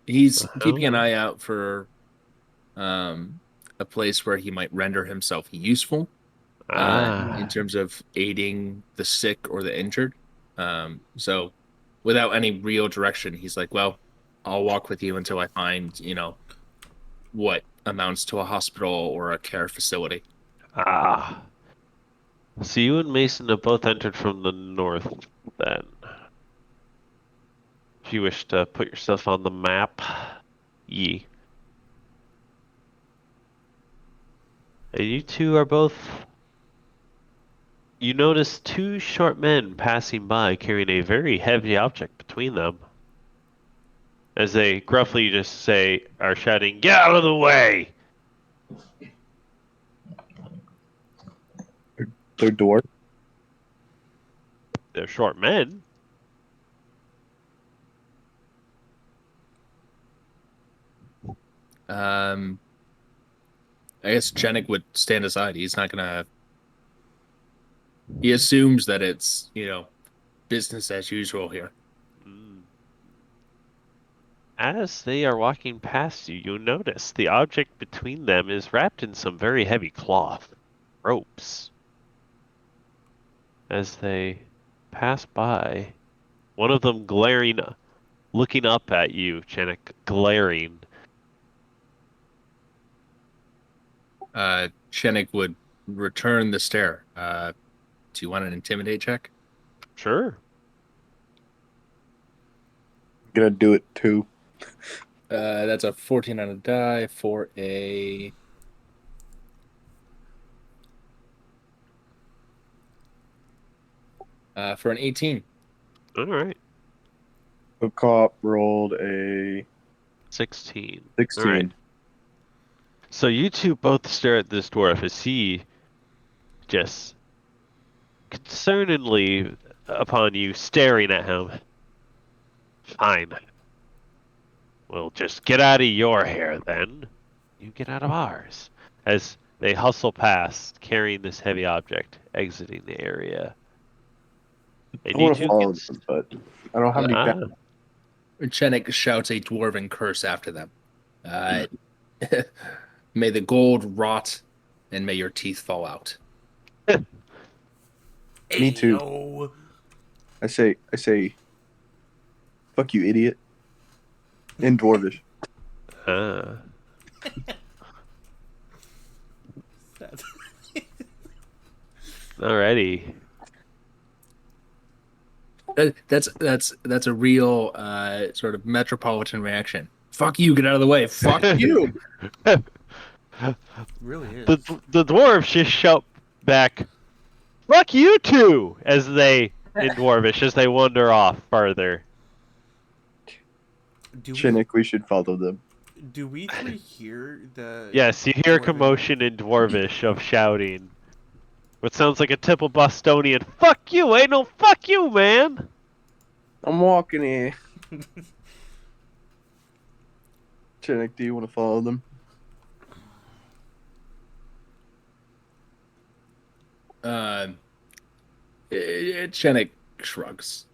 He's The keeping an hell? eye out for a place where he might render himself useful in terms of aiding the sick or the injured. So without any real direction, he's like, well, I'll walk with you until I find, what amounts to a hospital or a care facility. Ah. So you and Mason have both entered from the north, then. If you wish to put yourself on the map, ye. And you two are both. You notice two short men passing by carrying a very heavy object between them. As they gruffly just are shouting, "Get out of the way!" They're dwarf. They're short men. I guess Chenik would stand aside. He's not gonna. He assumes that it's, business as usual here. Mm. As they are walking past you, you notice the object between them is wrapped in some very heavy cloth, ropes. As they pass by, one of them looking up at you, Chenik, glaring. Chenik would return the stare. Do you want an intimidate check? Sure. Gonna do it too. That's a 14 on a die for an 18. All right. The cop rolled a 16. 16. All right. So you two both stare at this dwarf as he just concernedly upon you, staring at him. Fine. We'll just get out of your hair then. You get out of ours. As they hustle past, carrying this heavy object, exiting the area. I And you want to two follow can. them, but I don't have any. Ah, Chenik shouts a dwarven curse after them. May the gold rot, and may your teeth fall out. Me too. Ayo. I say, fuck you, idiot. In dwarvish. ah. That's- Alrighty. That's a real sort of metropolitan reaction. Fuck you, get out of the way. Fuck you. really is. The dwarves just shout back, "Fuck you two!" as they in dwarvish as they wander off farther. Chenik, we should follow them. Do we three hear the? Yes, you hear a dwarven- commotion in dwarvish of shouting. What sounds like a typical Bostonian, "Fuck you, ain't no fuck you, man!" I'm walking here. Chenik, do you want to follow them? Chenik shrugs.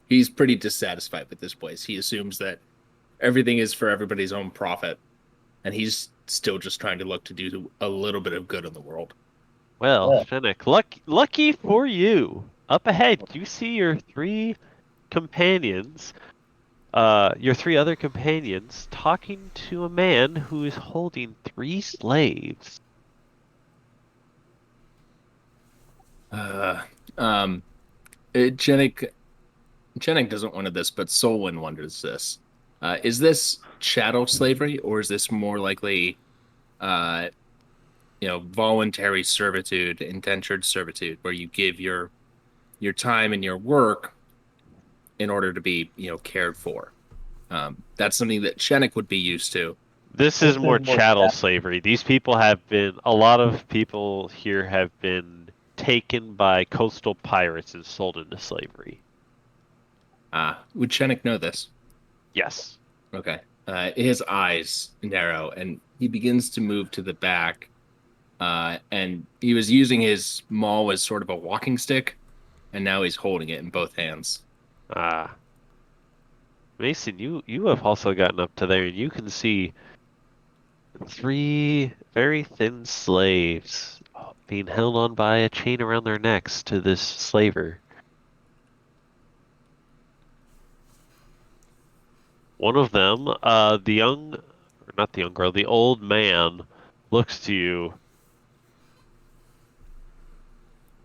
He's pretty dissatisfied with this place. He assumes that everything is for everybody's own profit, and he's still just trying to look to do a little bit of good in the world. Well, Fennec, lucky for you. Up ahead, you see your three companions, your three other companions, talking to a man who is holding 3 slaves. Chenik doesn't want this, but Solwyn wonders this. Is this chattel slavery, or is this more likely, voluntary servitude, indentured servitude, where you give your time and your work in order to be, cared for? That's something that Chenik would be used to. This is more chattel slavery. These people a lot of people here have been taken by coastal pirates and sold into slavery. Would Chenik know this? Yes. Okay. His eyes narrow, and he begins to move to the back. And he was using his maul as sort of a walking stick, and now he's holding it in both hands. When Mason, you have also gotten up to there, and you can see 3 very thin slaves being held on by a chain around their necks to this slaver. One of them, not the young girl, the old man, looks to you.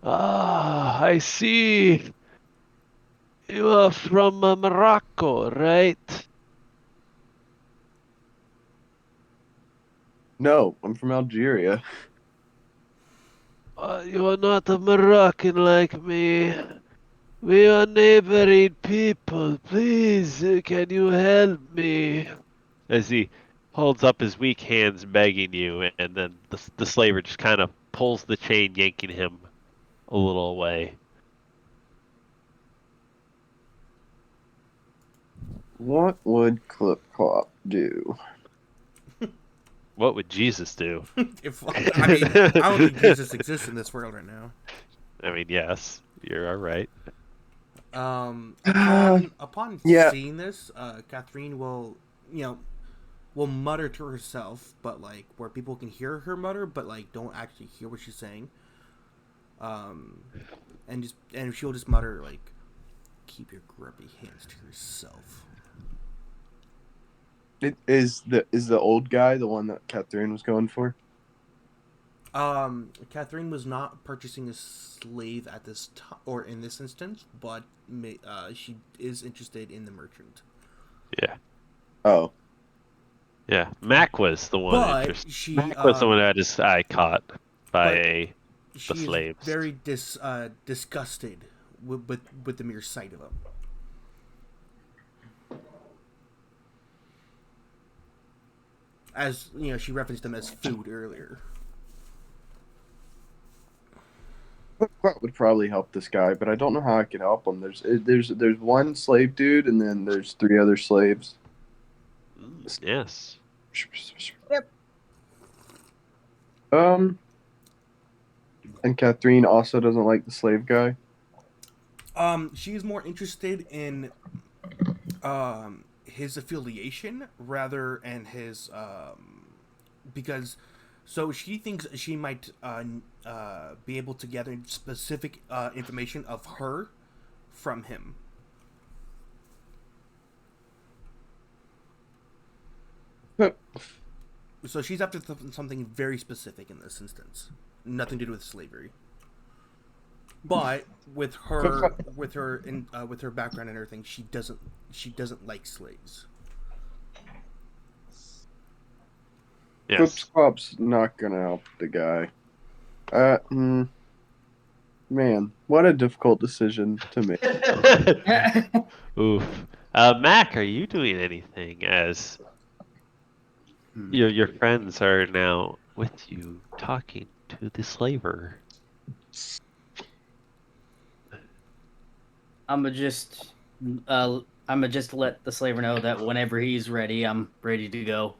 Ah, I see. You are from Morocco, right? No, I'm from Algeria. You are not a Moroccan like me. We are neighboring people. Please, can you help me? As he holds up his weak hands, begging you, and then the slaver just kind of pulls the chain, yanking him a little away. What would Clip Clop do? What would Jesus do? I mean, I don't think Jesus exists in this world right now. I mean, yes, you're all right. Upon Yeah. seeing this, Catherine will, will mutter to herself, but like where people can hear her mutter, but like don't actually hear what she's saying. And she'll just mutter like, "Keep your grubby hands to yourself." Is the old guy the one that Catherine was going for? Catherine was not purchasing a slave at this time, or in this instance, but she is interested in the merchant. Yeah. Oh, Yeah, Mac was the one But interested. she Mac was the one who had his eye caught by but the she is slaves. very disgusted with the mere sight of him. As she referenced them as food earlier. Clip Clop would probably help this guy, but I don't know how I could help him. There's one slave dude, and then there's 3 other slaves. Yes. Yep. And Catherine also doesn't like the slave guy. She's more interested in his affiliation and his because so she thinks she might be able to gather specific information of her from him. So she's after something very specific in this instance, nothing to do with slavery. But with her background and everything, she doesn't like slaves. Clip Yes. Clop's not gonna help the guy. Man, what a difficult decision to make. Oof. Mac, are you doing anything as your friends are now with you talking to the slaver? I'ma just let the slaver know that whenever he's ready, I'm ready to go.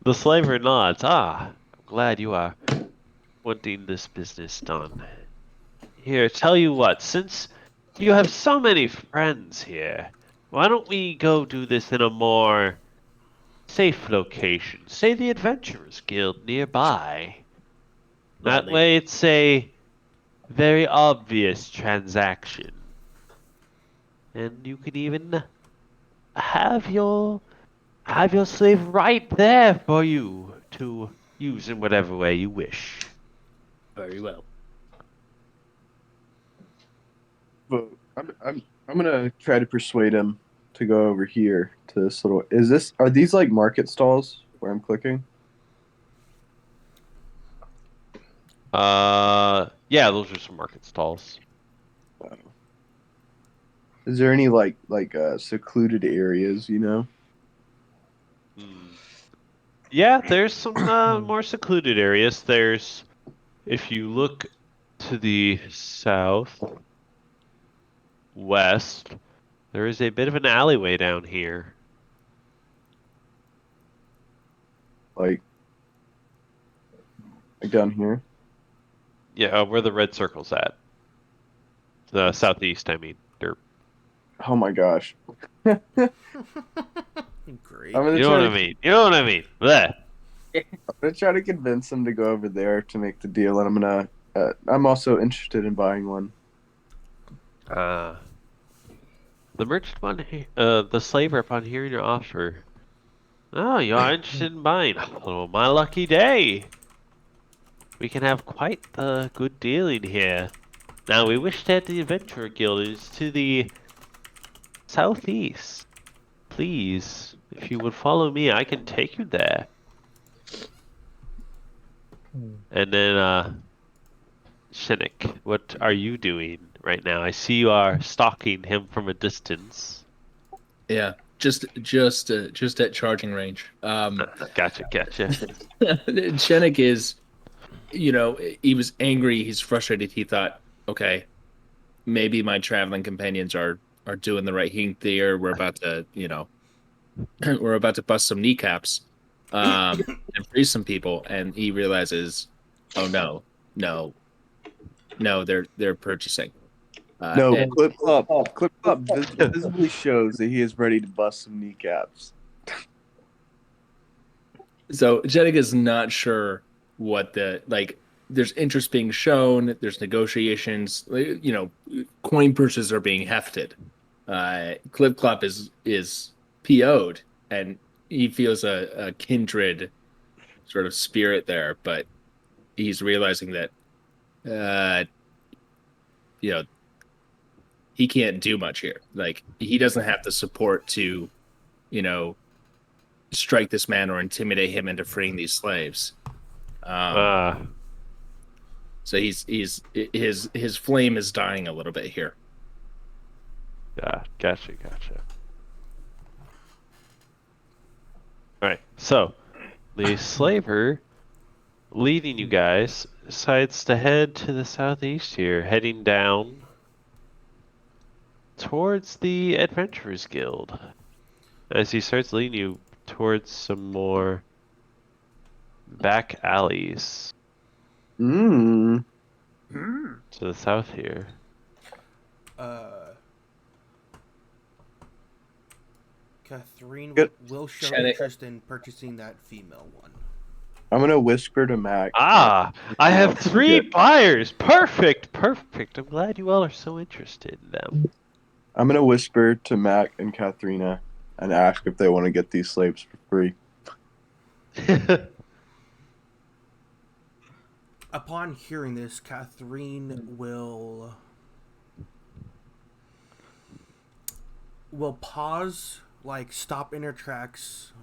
The slaver nods. Ah, I'm glad you are wanting this business done. Here, tell you what, since you have so many friends here, why don't we go do this in a more safe location? Say the Adventurers Guild nearby. That Gladly. way it's a very obvious transaction. And you can even have your slave right there for you to use in whatever way you wish. Very well. But I'm gonna try to persuade him to go over here to this little. Are these like market stalls where I'm clicking? Yeah, those are some market stalls. Is there any secluded areas? Yeah, there's some more secluded areas. If you look to the south west, there is a bit of an alleyway down here. Like down here. Yeah, where the red circle's at. The southeast, I mean. Oh my gosh. I'm Great. gonna You know try what to I mean? You know what I mean? Bleh. convince him to go over there to make the deal, and I'm also interested in buying one. The merchant the slaver upon hearing your offer. Oh, you are interested in buying. Oh, my lucky day. We can have quite the good dealing here. Now, we wish that the Adventurer Guild is to the southeast. Please, if you would follow me, I can take you there. And then, Shinnick, what are you doing right now? I see you are stalking him from a distance. Yeah, just at charging range. Gotcha. Chenik is, he was angry, he's frustrated. He thought, okay, maybe my traveling companions are doing the right thing there. We're about to, we're about to bust some kneecaps, and free some people, and he realizes, oh no, no, no, they're purchasing. No, And Clip Clop visibly shows that he is ready to bust some kneecaps. so Chenik is not sure what there's interest being shown, there's negotiations, coin purses are being hefted. Clip Clop is PO'd, and he feels a kindred sort of spirit there, but he's realizing that uh you know he can't do much here. Like, he doesn't have the support to, you know, strike this man or intimidate him into freeing these slaves. Um, Uh, so his flame is dying a little bit here. yeah, gotcha. Alright, so the slaver leading you guys decides to head to the southeast here, heading down towards the Adventurers Guild. As he starts leading you towards some more back alleys Mm. to the south here. Catherine Good. will show Shannon. interest in purchasing that female one. I'm gonna whisper to Mac. Ah, I have 3 buyers. Perfect. I'm glad you all are so interested in them. I'm gonna whisper to Mac and Katharina and ask if they want to get these slaves for free. Upon hearing this, Catherine will pause, like stop in her tracks,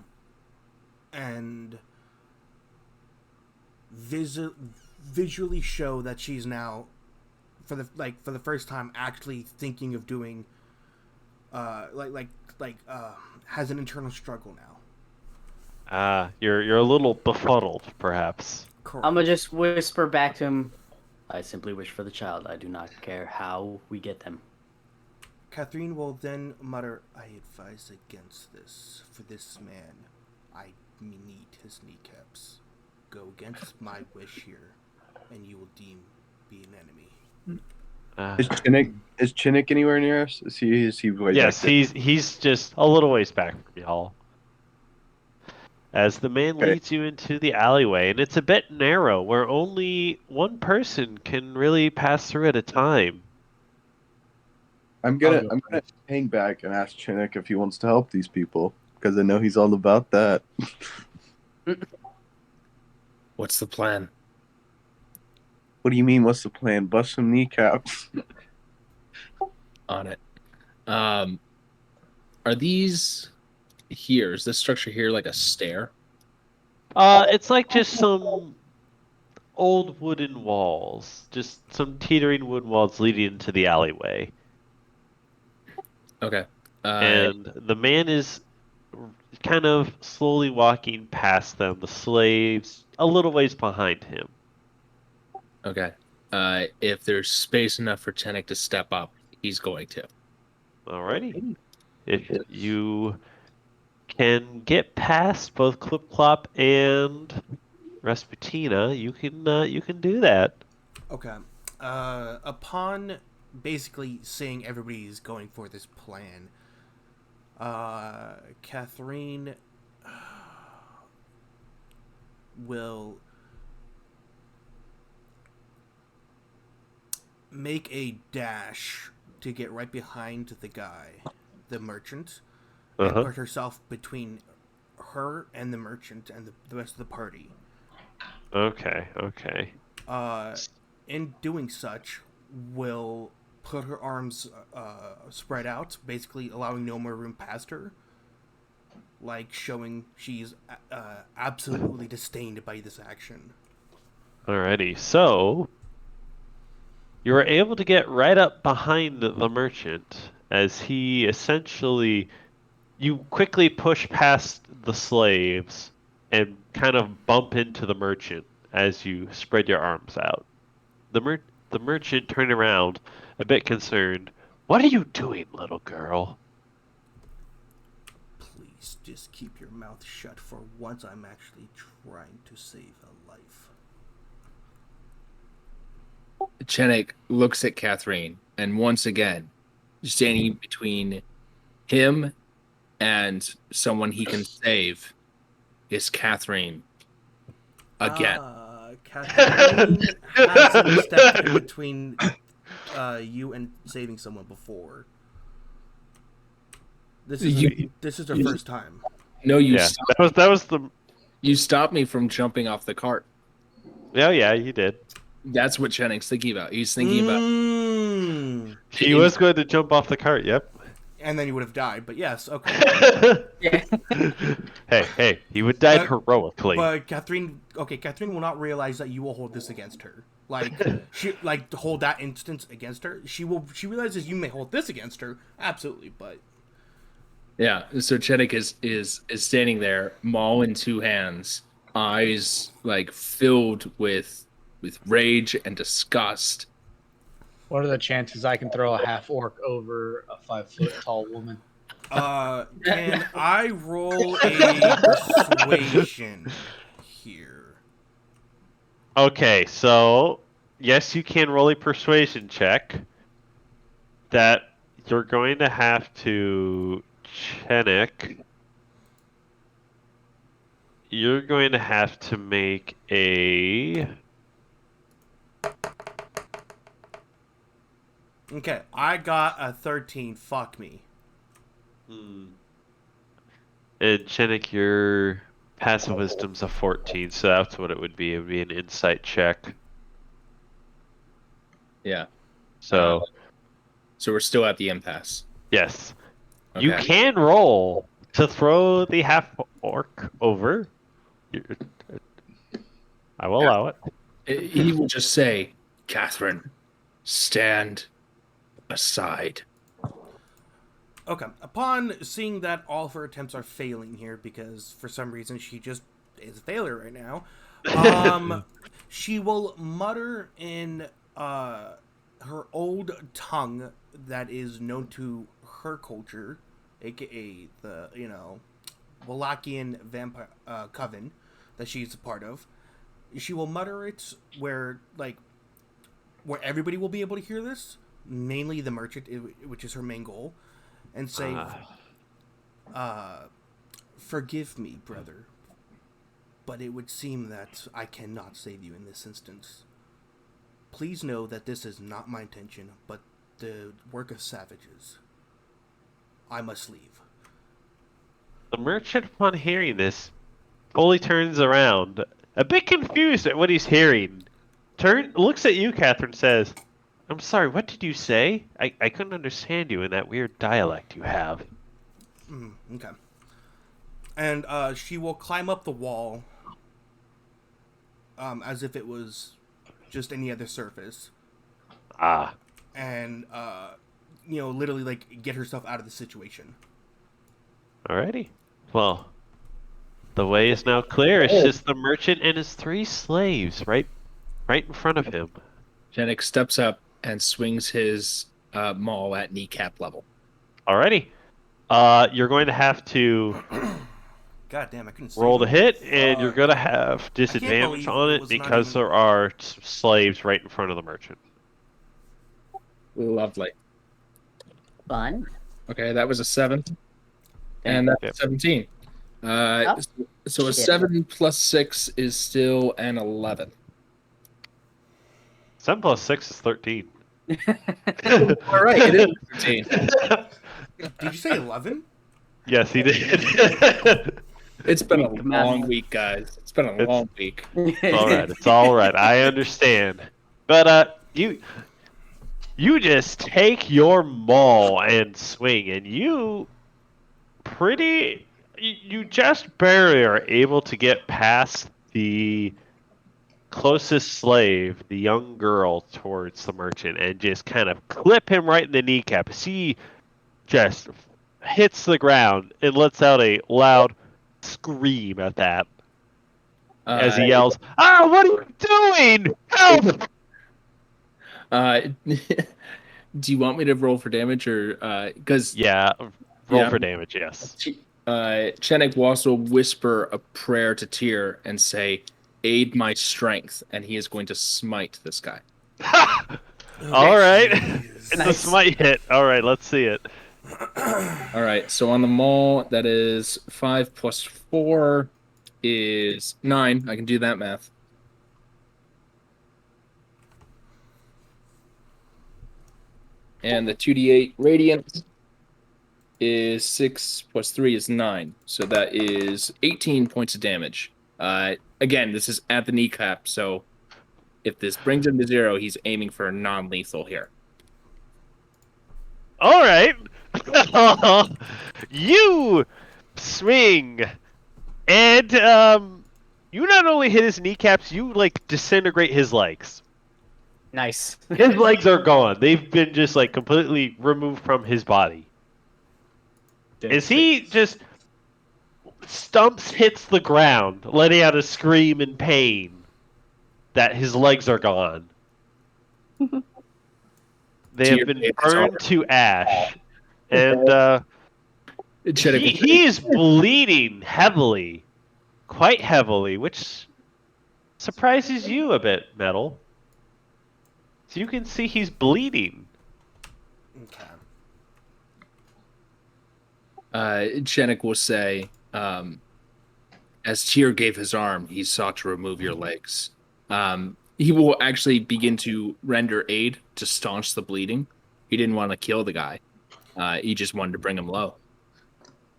and visually show that she's now, for the first time, actually thinking of doing, has an internal struggle now. You're a little befuddled, perhaps. Correct. I'm gonna just whisper back to him. I simply wish for the child. I do not care how we get them. Catherine will then mutter, "I advise against this. For this man, I need his kneecaps. Go against my wish here, and you will deem me an enemy." Is Chinnick anywhere near us? Is he way Yes, back there? he's just a little ways back from y'all. As the man Okay. leads you into the alleyway, and it's a bit narrow, where only one person can really pass through at a time. I'm gonna hang back and ask Chinnick if he wants to help these people, because I know he's all about that. What's the plan? What do you mean? What's the plan? Bust some kneecaps. On it. Are these here? Is this structure here like a stair? It's like just some old wooden walls, just some teetering wooden walls leading into the alleyway. Okay. And the man is kind of slowly walking past them, the slaves a little ways behind him. Okay. If there's space enough for Chenik to step up, he's going to. Alrighty. If you can get past both Clip Clop and Rasputina, you can do that. Okay. Upon basically saying everybody's going for this plan. Catherine will make a dash to get right behind the guy, the merchant, and put herself between her and the merchant and the rest of the party. Okay. In doing such, will put her arms spread out, basically allowing no more room past her, like showing she's absolutely disdained by this action. Alrighty. So you were able to get right up behind the merchant as he essentially. You quickly push past the slaves and kind of bump into the merchant as you spread your arms out. The merchant turned around, a bit concerned. What are you doing, little girl? Please just keep your mouth shut for once. I'm actually trying to save a life. Chenik looks at Catherine, and once again, standing between him and someone he can save is Catherine. Again. Catherine hasn't stepped in between you and saving someone before. This is her first time. No, you Yeah, that was the. You stopped me from jumping off the cart. Oh yeah, you did. That's what Chenik's thinking about. He's thinking about. He was going to jump off the cart. Yep. And then you would have died, but yes, okay. Hey, he would die heroically. But Catherine will not realize that you will hold this against her. Like she hold that instance against her. She realizes you may hold this against her, absolutely, but Yeah, so Chenik is standing there, maul in two hands, eyes like filled with rage and disgust. What are the chances I can throw a half orc over a 5-foot tall woman? Can I roll a persuasion here? Okay, so yes, you can roll a persuasion check. That you're going to have to, Chenik. You're going to have to make a. Okay, I got a 13. Fuck me. And Chenik, your passive wisdom's a 14, so that's what it would be. It would be an insight check. Yeah. So we're still at the impasse. yes, Okay. you can roll to throw the half orc over. I will allow it. He will just say, Catherine, stand aside. Okay, upon seeing that all of her attempts are failing here, because for some reason she just is a failure right now, she will mutter in her old tongue that is known to her culture, aka the, Wallachian vampire coven that she's a part of. She will mutter it where everybody will be able to hear this, mainly the merchant, which is her main goal, and say, forgive me, brother, but it would seem that I cannot save you in this instance. Please know that this is not my intention, but the work of savages. I must leave. The merchant, upon hearing this, fully turns around, a bit confused at what he's hearing. Looks at you, Catherine, says, I'm sorry, what did you say? I couldn't understand you in that weird dialect you have. Okay. And she will climb up the wall as if it was just any other surface. And, literally, get herself out of the situation. Alrighty. Well, the way is now clear. It's just the merchant and his 3 slaves right in front of him. Chenik steps up and swings his maul at kneecap level. Alrighty. You're going to have to God damn, I couldn't roll the hit, and you're going to have disadvantage on it because there are slaves right in front of the merchant. Lovely. Fun. Okay, that was a 7. And that's Yep. 17. Oh, So a shit. 7 plus 6 is still an 11. 7 plus 6 is 13. All right, it is 13. Did you say 11? Yes, he did. It's been a Weak math. long week, guys. It's been a It's- long week. It's all right. It's all right. I understand. But you just take your maul and swing, and you just barely are able to get past the closest slave, the young girl, towards the merchant, and just kind of clip him right in the kneecap. He just hits the ground and lets out a loud scream at that as he yells, "Ah, what are you doing? Help!" Do you want me to roll for damage or because Yeah, roll Yeah. for damage, yes. Chenik will also whisper a prayer to Tyr and say, "Aid my strength," and he is going to smite this guy. All right. Jeez. It's a smite hit. All right, let's see it. All right, so on the maul, that is 5 plus 4 is 9. I can do that math. And the 2d8 radiant is 6 plus 3 is 9. So that is 18 points of damage. Again, this is at the kneecap, so if this brings him to 0, he's aiming for a non-lethal here. All right. You swing, and you not only hit his kneecaps, you like disintegrate his legs. Nice. His legs are gone. They've been just like completely removed from his body. As he just hits the ground, letting out a scream in pain that his legs are gone. They have been burned to ash. And he is bleeding heavily. Quite heavily, which surprises you a bit, Metal. So you can see he's bleeding. Okay. Chenik will say, as Tyr gave his arm, he sought to remove your legs. He will actually begin to render aid to staunch the bleeding. He didn't want to kill the guy. He just wanted to bring him low.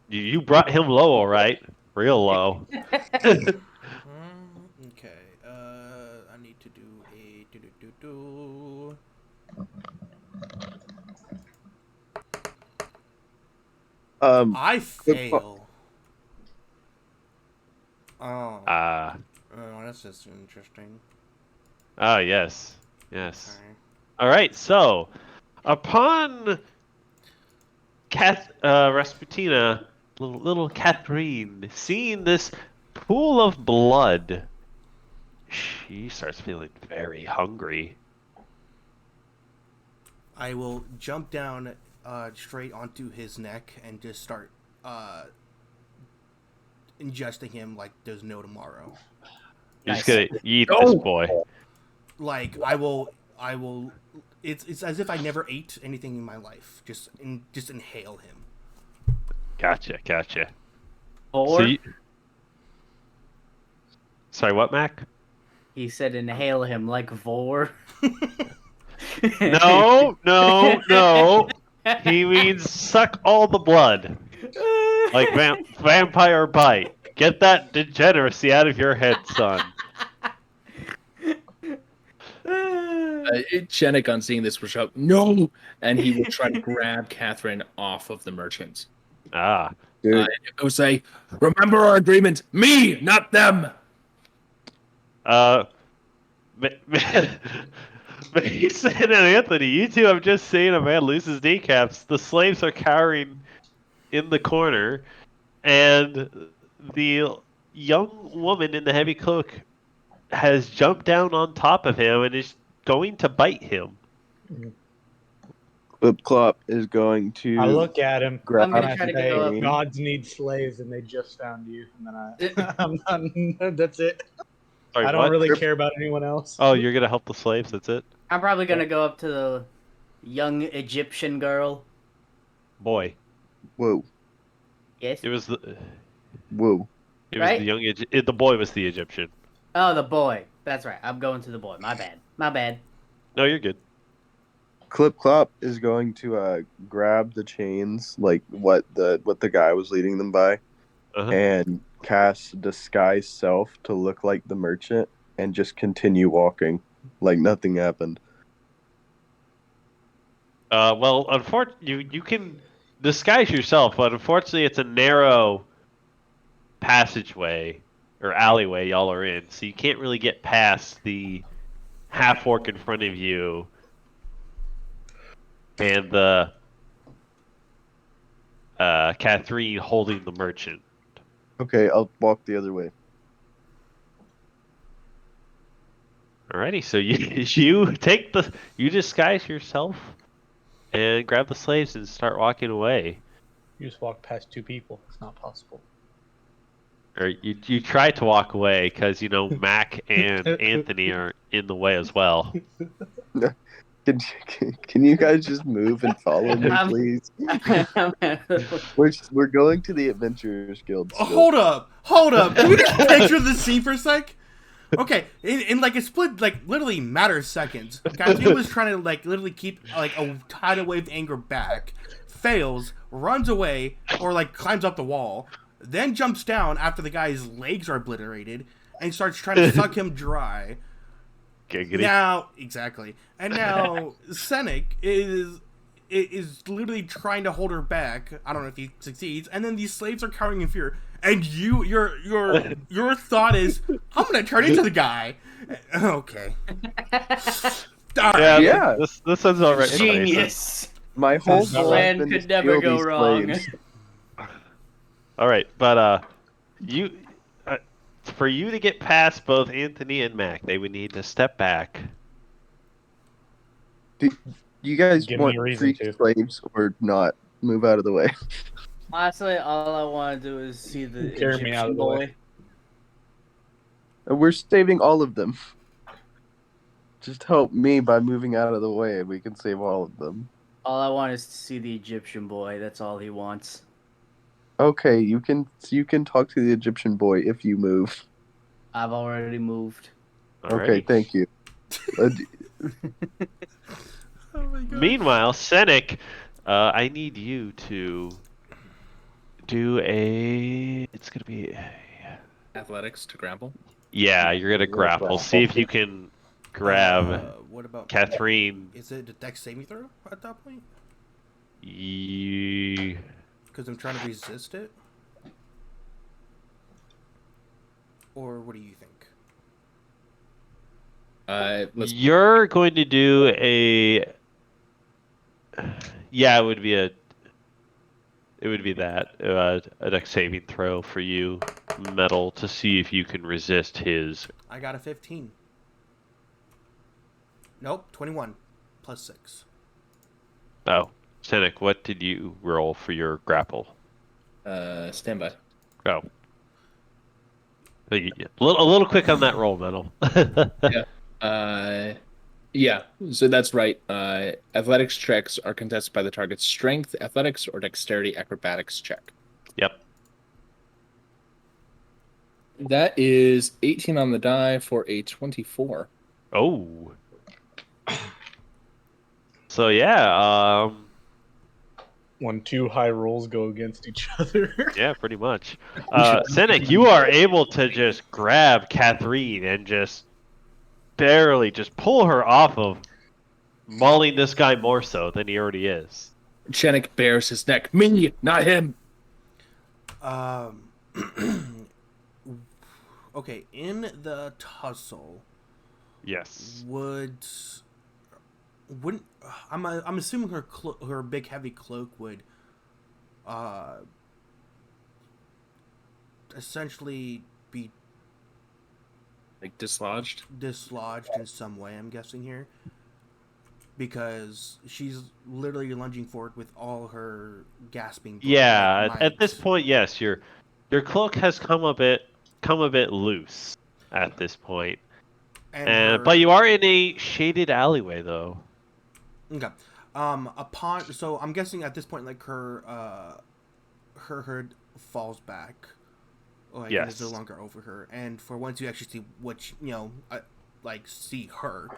You brought him low, all right. Real low. Okay. I need to do a do. I fail. Oh. Ah. Oh, that's just interesting. Ah, yes. Yes. Okay. All right, so upon Rasputina, little Catherine, seeing this pool of blood, she starts feeling very hungry. I will jump down straight onto his neck and just start ingesting him like there's no tomorrow. You're just gonna eat this boy. Like I will. It's as if I never ate anything in my life. Just inhale him. Gotcha. Or Sorry, what, Mac? he said inhale him like Vor. No. He means suck all the blood. Like vampire bite. Get that degeneracy out of your head, son. Chenik, on seeing this, will shout, "No!" And he will try to grab Catherine off of the merchant. Ah. Dude, I will say, "Remember our agreement. Me, not them." Mason and Anthony, you two have just seen a man lose his kneecaps. The slaves are cowering in the corner, and the young woman in the heavy cloak has jumped down on top of him and is going to bite him. Clip Clop is going to I look at him. grab I'm gonna and I try to say, go up. Gods need slaves, and they just found you. And then I'm done. That's it. Sorry, I don't what? really care about anyone else. Oh, you're gonna help the slaves? That's it. I'm probably gonna go up to young Egyptian girl. Boy. Whoa, Yes. It was the whoa. Right? young the boy was the Egyptian. Oh, the boy. That's right. I'm going to the boy. My bad. My bad. No, you're good. Clip Clop is going to grab the chains, like what the guy was leading them by, Uh-huh. and cast disguise self to look like the merchant, and just continue walking like nothing happened. Well, unfortunately, you can disguise yourself, but unfortunately, it's a narrow passageway or alleyway y'all are in, so you can't really get past the half orc in front of you and the Catherine holding the merchant. Okay, I'll walk the other way. Alrighty, so you you disguise yourself and grab the slaves and start walking away. You just walk past 2 people. It's not possible. Or you try to walk away because Mac and Anthony are in the way as well. Can you guys just move and follow me, please? We're going to the Adventurers Guild. Still. Hold up. Can we just picture the scene for a sec? Okay, in like a split, like literally matter of seconds, Catherine was trying to like literally keep like a tidal wave of anger back, fails, runs away, or like climbs up the wall, then jumps down after the guy's legs are obliterated, and starts trying to suck him dry. Giggity. Now, exactly, and now Senek is literally trying to hold her back. I don't know if he succeeds, and then these slaves are cowering in fear. And your thought is, I'm gonna turn into the guy. Okay. Yeah. This sounds all right. Genius. My whole Sounds goal plan has been could to never steal go these wrong. slaves. All right, but you for you to get past both Anthony and Mac, they would need to step back. You guys Give me want a reason free to. slaves or not? Move out of the way. Honestly, all I want to do is see the Carry me out Egyptian of the way. boy. And we're saving all of them. Just help me by moving out of the way, and we can save all of them. All I want is to see the Egyptian boy. That's all he wants. Okay, you can talk to the Egyptian boy if you move. I've already moved. Okay, Alrighty. thank you. Oh my god. Meanwhile, Senek, I need you to do a. It's gonna be. Athletics to grapple. Yeah, you're gonna grapple. See if you can grab What about Catherine. Is it a dex saving throw at that point? You. Because I'm trying to resist it. Or what do you think? Let's You're going to do a. Yeah, it would be a. It would be that a dex saving throw for you, Metal, to see if you can resist his. I got a 15. Nope, 21 plus 6. Oh, Senek, what did you roll for your grapple? standby. Oh, a little quick on that roll, Metal. Yeah, so that's right. Athletics checks are contested by the target's strength, athletics, or dexterity acrobatics check. Yep. That is 18 on the die for a 24. Oh. So yeah, When 2 high rolls go against each other. yeah, pretty much. Senek, you are able to just grab Catherine and just barely just pull her off of mauling this guy more so than he already is. Chenik bares his neck. Me, not him. Okay, in the tussle, Yes. wouldn't I'm assuming her big heavy cloak would essentially be Like dislodged. dislodged in some way, I'm guessing here, because she's literally lunging forward with all her gasping blood, Yeah, like, at this might. point, yes, your cloak has come a bit loose at this point. And But you are in a shaded alleyway though. okay. So I'm guessing at this point, like her herd falls back, like and is no Yes. longer over her. And for once, you actually see what like see her.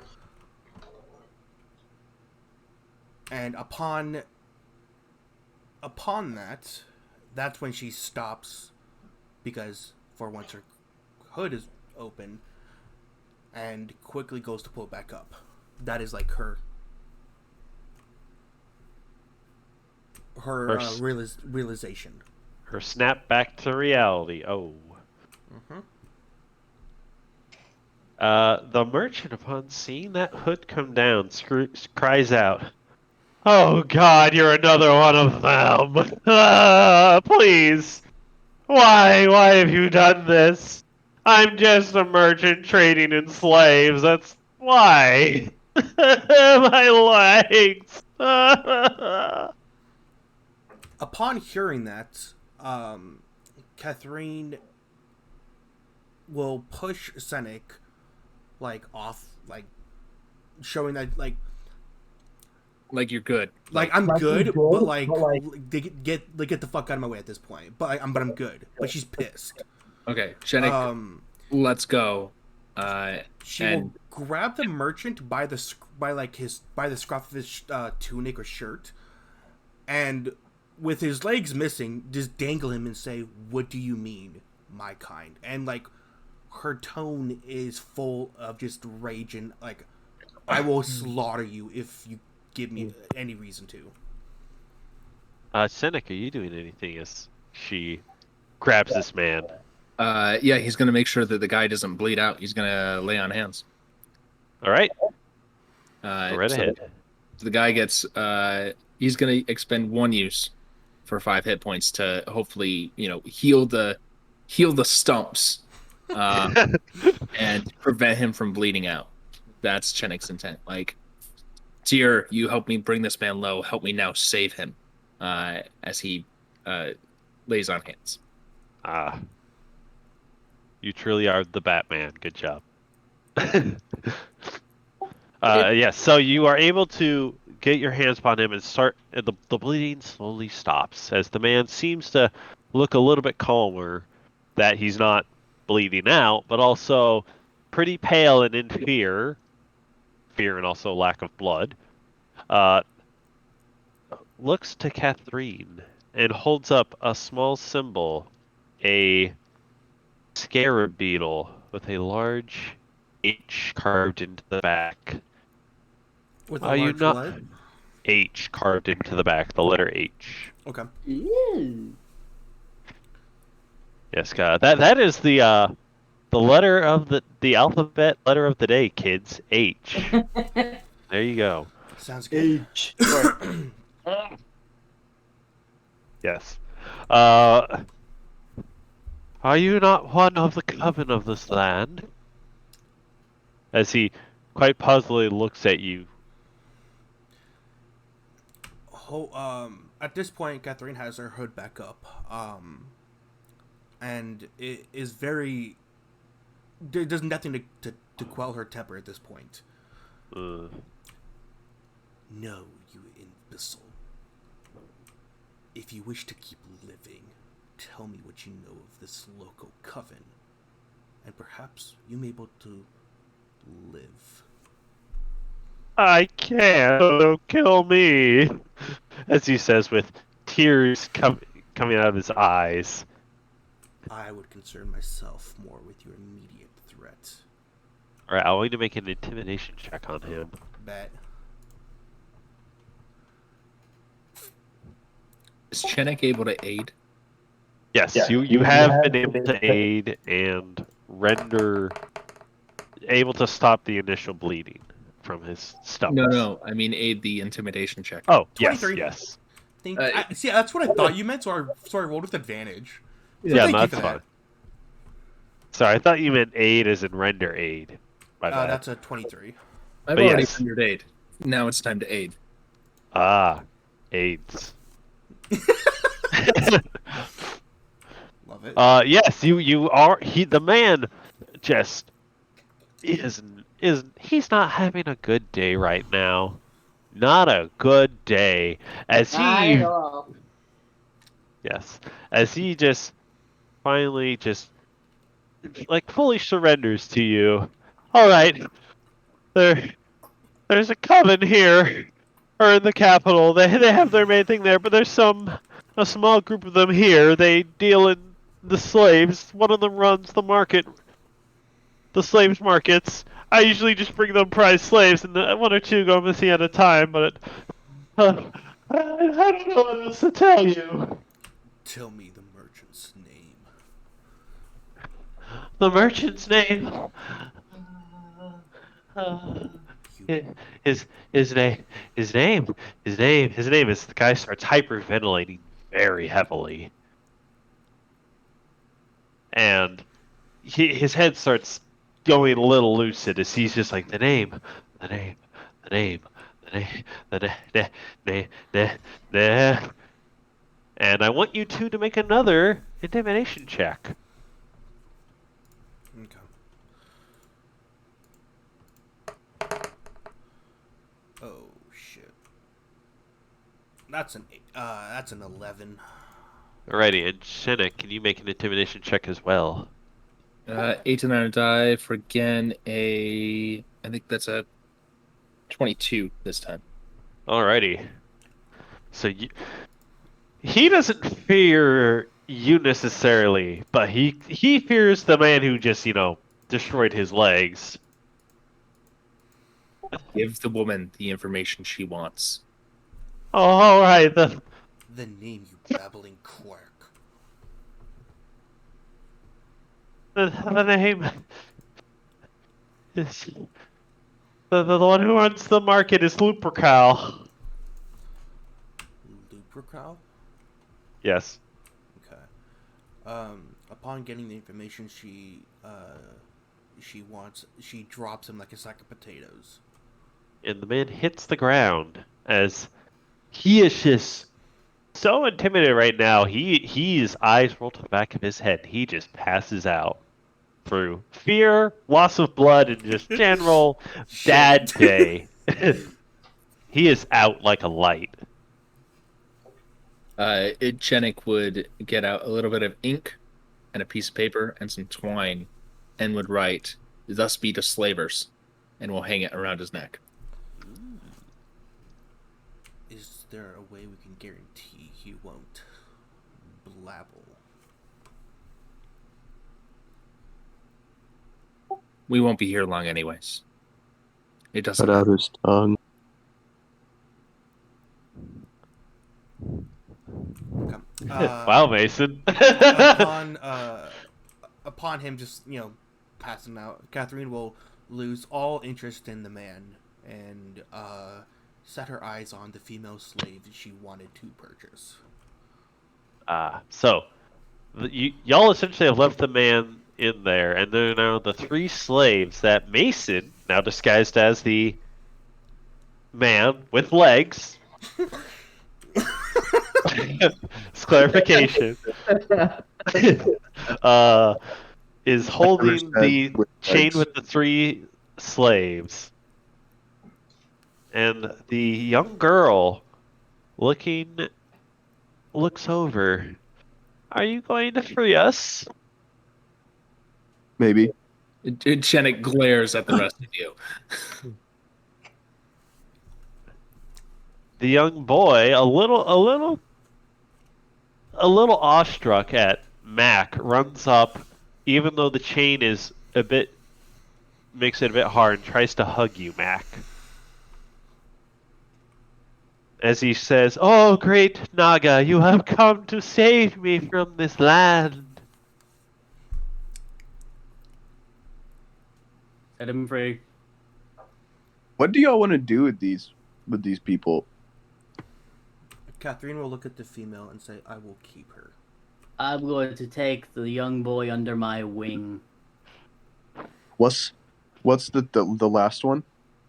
And upon that, that's when she stops, because for once her hood is open, and quickly goes to pull it back up. That is like her realization. Her snap back to reality. Oh. The merchant, upon seeing that hood come down, cries out, "Oh God, you're another one of them! Please, why have you done this? I'm just a merchant trading in slaves. That's why. My legs." Upon hearing that, Catherine will push Senek like off, like showing that like you're good. I'm good, but like get the fuck out of my way at this point. But I'm good. But she's pissed. Okay, Shenik, let's go. She will grab the merchant by the scruff of his tunic or shirt, and with his legs missing, just dangle him and say, "What do you mean, my kind?" And like, her tone is full of just rage and like, "I will slaughter you if you give me any reason to." Seneca, are you doing anything as she grabs this man? Yeah, he's gonna make sure that the guy doesn't bleed out. He's gonna lay on hands. All right. Go right So ahead. the guy gets. He's gonna expend 1 use for 5 hit points to hopefully, heal the stumps, and prevent him from bleeding out. That's Chenik's intent. Like, Tyr, you help me bring this man low. Help me now save him. As he lays on hands. You truly are the Batman. Good job. Yes, so you are able to get your hands upon him and start. The bleeding slowly stops as the man seems to look a little bit calmer, that he's not bleeding out, but also pretty pale and in fear and also lack of blood. Looks to Catherine and holds up a small symbol, a scarab beetle with a large H carved into the back. With Are you not? H carved into the back, the letter H. Okay. Ew. Yes, God. That is the letter of the alphabet letter of the day, kids. H. There you go. Sounds good. H. Yes. Are you not one of the coven of this land? As he quite puzzledly looks at you. At this point, Catherine has her hood back up, and it is very. There's nothing to quell her temper at this point. No, you imbecile. If you wish to keep living, tell me what you know of this local coven, and perhaps you may be able to live. I can't. Don't kill me. As he says with tears coming out of his eyes. I would concern myself more with your immediate threat. Alright, I want you to make an intimidation check on him. Bet. Is Chenik able to aid? Yes, you have been able to aid and render able to stop the initial bleeding from his stumps. No. I mean aid the intimidation check. Oh, yes, 23. yes. See, that's what I thought you meant, so I rolled with advantage. So Yeah, thank you that's for fine. that. Sorry, I thought you meant aid as in render aid. My bad. That's a 23. I've But already yes. rendered aid. Now it's time to aid. AIDS. Love it. Yes, you are. The man just isn't. He's not having a good day right now. Not a good day. As Not at he, all. yes, as he just finally just like fully surrenders to you. All right, there's a coven here, or in the capital. They have their main thing there, but there's a small group of them here. They deal in the slaves. One of them runs the market, the slaves markets. I usually just bring them prize slaves, and one or two go missing at a time. But I don't know what else to tell you. Tell me the merchant's name. The merchant's name. You, His name, his name is. The guy starts hyperventilating very heavily, and his head starts going a little lucid as he's just like the name, the name, the name, the name, the name. And I want you two to make another intimidation check. okay. Oh shit. That's an 11. Alrighty, and Shinna, can you make an intimidation check as well? 8 and 9 die for again I think that's a 22 this time. Alrighty. So he doesn't fear you necessarily, but he fears the man who just, destroyed his legs. Give the woman the information she wants. Oh, alright, the The name, you babbling quirk. name is the one who runs the market is Lupercal. Lupercal? Yes. Okay. Upon getting the information she wants, she drops him like a sack of potatoes. And the man hits the ground as he is just so intimidated right now. His eyes roll to the back of his head. He just passes out through fear, loss of blood, and just general bad day. He is out like a light. Chenik would get out a little bit of ink and a piece of paper and some twine and would write, "Thus be to slavers," and will hang it around his neck. Is there a way we can guarantee he won't blabble? We won't be here long anyways. It doesn't Cut out matter. his tongue. Okay. Wow, Mason. Upon him just passing out, Catherine will lose all interest in the man and set her eyes on the female slave she wanted to purchase. So y'all essentially have left the man in there, and there are now the three slaves that Mason, now disguised as the man with legs. It's clarification. Is holding the chain with the three slaves. And the young girl looks over. Are you going to free us? Maybe. Chenik glares at the rest of you. The young boy, a little awestruck at Mac, runs up, even though the chain is makes it a bit hard, and tries to hug you, Mac. As he says, "Oh, great Naga, you have come to save me from this land." Set him free. What do y'all want to do with these people? Catherine will look at the female and say, "I will keep her." I'm going to take the young boy under my wing. What's the last one?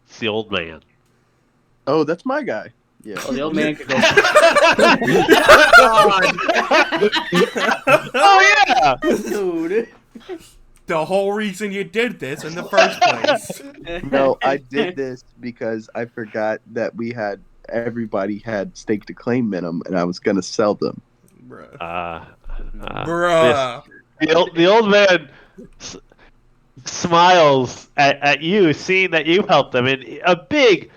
It's the old man. Oh, that's my guy. Yeah. Oh, the old man could go. Oh yeah! Dude. the whole reason you did this in the first place. No, I did this because I forgot that everybody had stake to claim in them, and I was gonna sell them. Bruh. Bruh. The old man smiles at you, seeing that you helped him, and a big,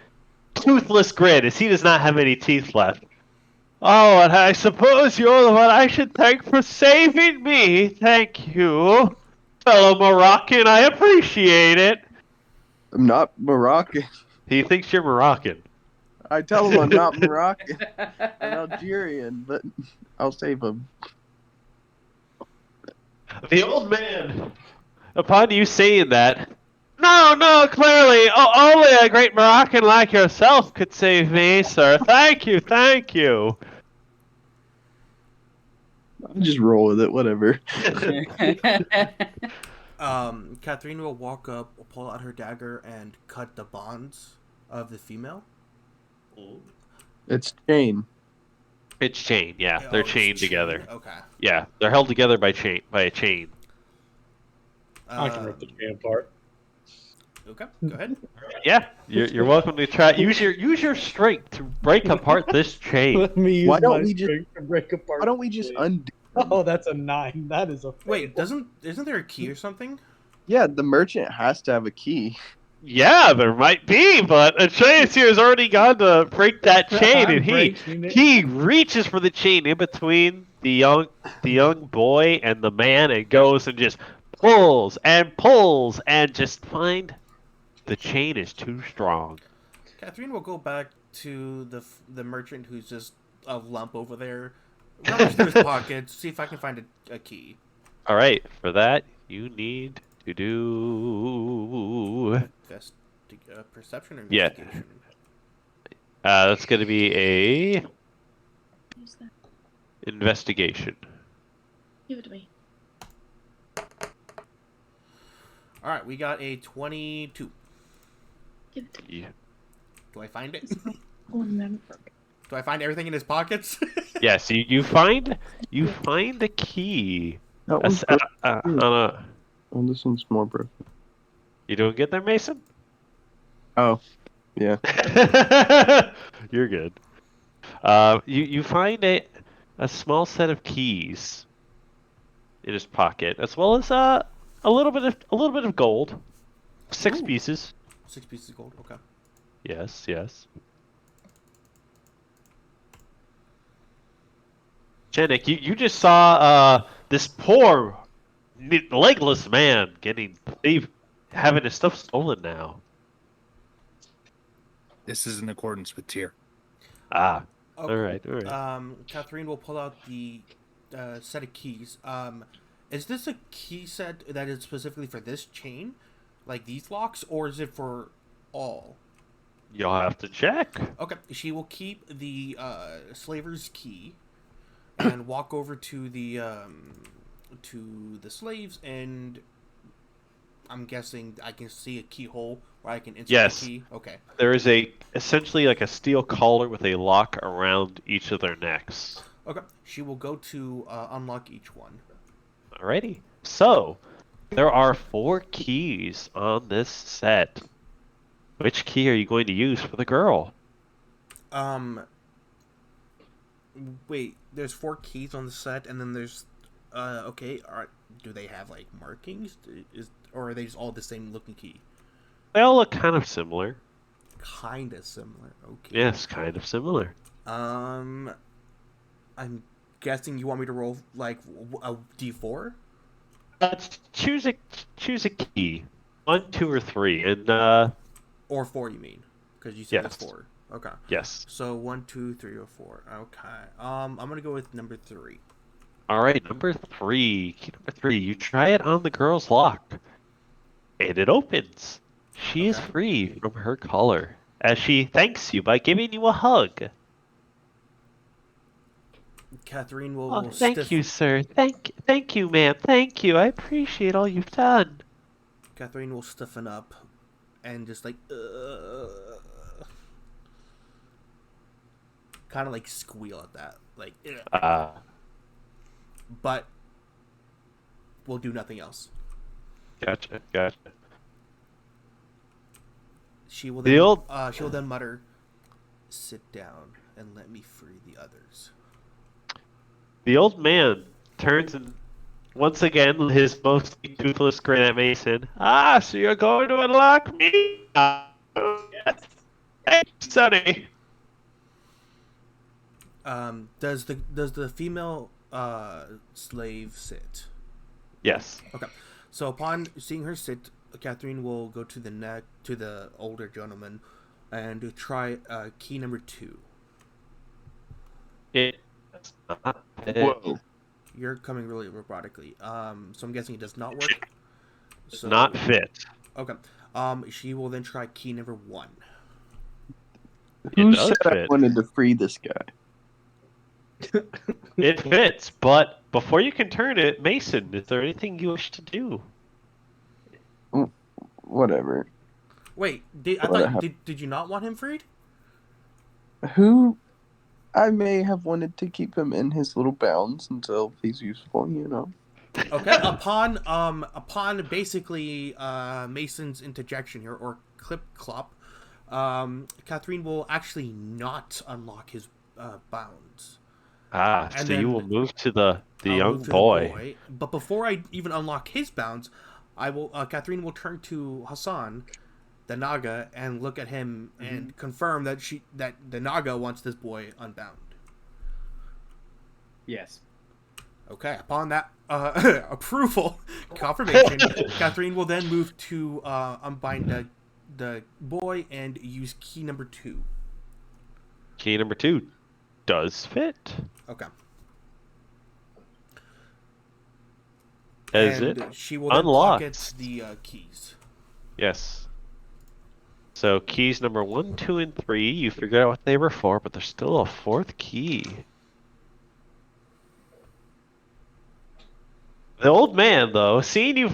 toothless grin, as he does not have any teeth left. Oh, and I suppose you're the one I should thank for saving me. Thank you, fellow Moroccan. I appreciate it. I'm not Moroccan. He thinks you're Moroccan. I tell him I'm not Moroccan. I'm Algerian, but I'll save him. The old man, upon you saying that, no, clearly, only a great Moroccan like yourself could save me, sir. Thank you. I'll just roll with it, whatever. Catherine will walk up, pull out her dagger, and cut the bonds of the female. It's chain. It's chain, yeah. Oh, They're it's chained chain. together. Okay. Yeah, they're held together by a chain. I can rip the chain apart. Okay, go ahead. Yeah, you're welcome to try. Use your strength to break apart this chain. Let me use Why don't my we just- strength to break apart. Why don't we just the chain. undo? Oh, that's a 9. That is a Wait, fail. isn't there a key or something? Yeah, the merchant has to have a key. Yeah, there might be, but Atreus here has already gone to break that chain, I'm and breaking it. he reaches for the chain in between the young boy and the man, and goes and just pulls and just find the chain is too strong. Catherine will go back to the merchant who's just a lump over there. Rummage through his pockets, see if I can find a key. All right, for that you need to do. Perception or Yeah. investigation? That's going to be a Who's that? investigation. Give it to me. All right, we got a 22. Give it to me. Yeah. Do I find it? Oh, never. Do I find everything in his pockets? Yes, you find the key. That one's broken. On Oh, this one's more broken. you doing good there, Mason? Oh, yeah. You're good. You find a small set of keys in his pocket, as well as a little bit of gold, 6 Ooh. pieces. 6 pieces of gold. Okay. Yes. Janik, you just saw this poor legless man having his stuff stolen now. This is in accordance with tier. Ah, Okay. all right. Catherine will pull out the set of keys. Is this a key set that is specifically for this chain, like these locks, or is it for all? You'll have to check. Okay, she will keep the slaver's key and walk over to the slaves, and I'm guessing I can see a keyhole where I can insert Yes. the key. Okay. There is essentially like a steel collar with a lock around each of their necks. Okay. She will go to unlock each one. Alrighty. So, there are 4 keys on this set. Which key are you going to use for the girl? Wait. There's 4 keys on the set, and then there's okay. Do they have like markings? Or are they just all the same looking key? They all look kind of similar. Kinda similar. Okay. Yes, kind of similar. I'm guessing you want me to roll like a d4. Choose a key. 1, 2, or 3, and Or 4, you mean? Because you said Yes. it's 4. Okay. yes. So 1, 2, 3, or 4. Okay. I'm gonna go with number 3. All right, number 3. Key number 3. You try it on the girl's lock, and it opens. She is Okay. free from her collar, as she thanks you by giving you a hug. Catherine will. Oh, thank you, sir. Thank you, ma'am. Thank you. I appreciate all you've done. Catherine will stiffen up, and just like kind of like squeal at that, like. But we'll do nothing else. Gotcha. She will The then old- she'll then mutter, "Sit down and let me free the others." The old man turns and once again his mostly toothless grin at Mason. Ah, so you're going to unlock me? Yes. Thanks, Sonny. Does the female slave sit? Yes. Okay. So upon seeing her sit, Catherine will go to the older gentleman and try key number 2. It's not Whoa. You're coming really robotically. So I'm guessing it does not work. So not fit. okay. She will then try key number 1. Who does said I fit. wanted to free this guy? It fits, but before you can turn it, Mason, is there anything you wish to do? Whatever. Wait, did you not want him freed? Who? I may have wanted to keep him in his little bounds until he's useful, you know. Okay. Upon basically Mason's interjection here, or clip clop, Catherine will actually not unlock his bounds. Ah, And so you then will move to the I'll young move to the boy. But before I even unlock his bounds, I will. Catherine will turn to Hassan, the Naga, and look at him and confirm that the Naga wants this boy unbound. Yes. Okay. Upon that approval, confirmation, Catherine will then move to unbind the boy and use key number 2. Key number 2 does fit. Okay. As And it she will then unlocks. pocket the keys. Yes. So keys number 1, 2, and 3, you figured out what they were for, but there's still a 4th key. The old man, though, seeing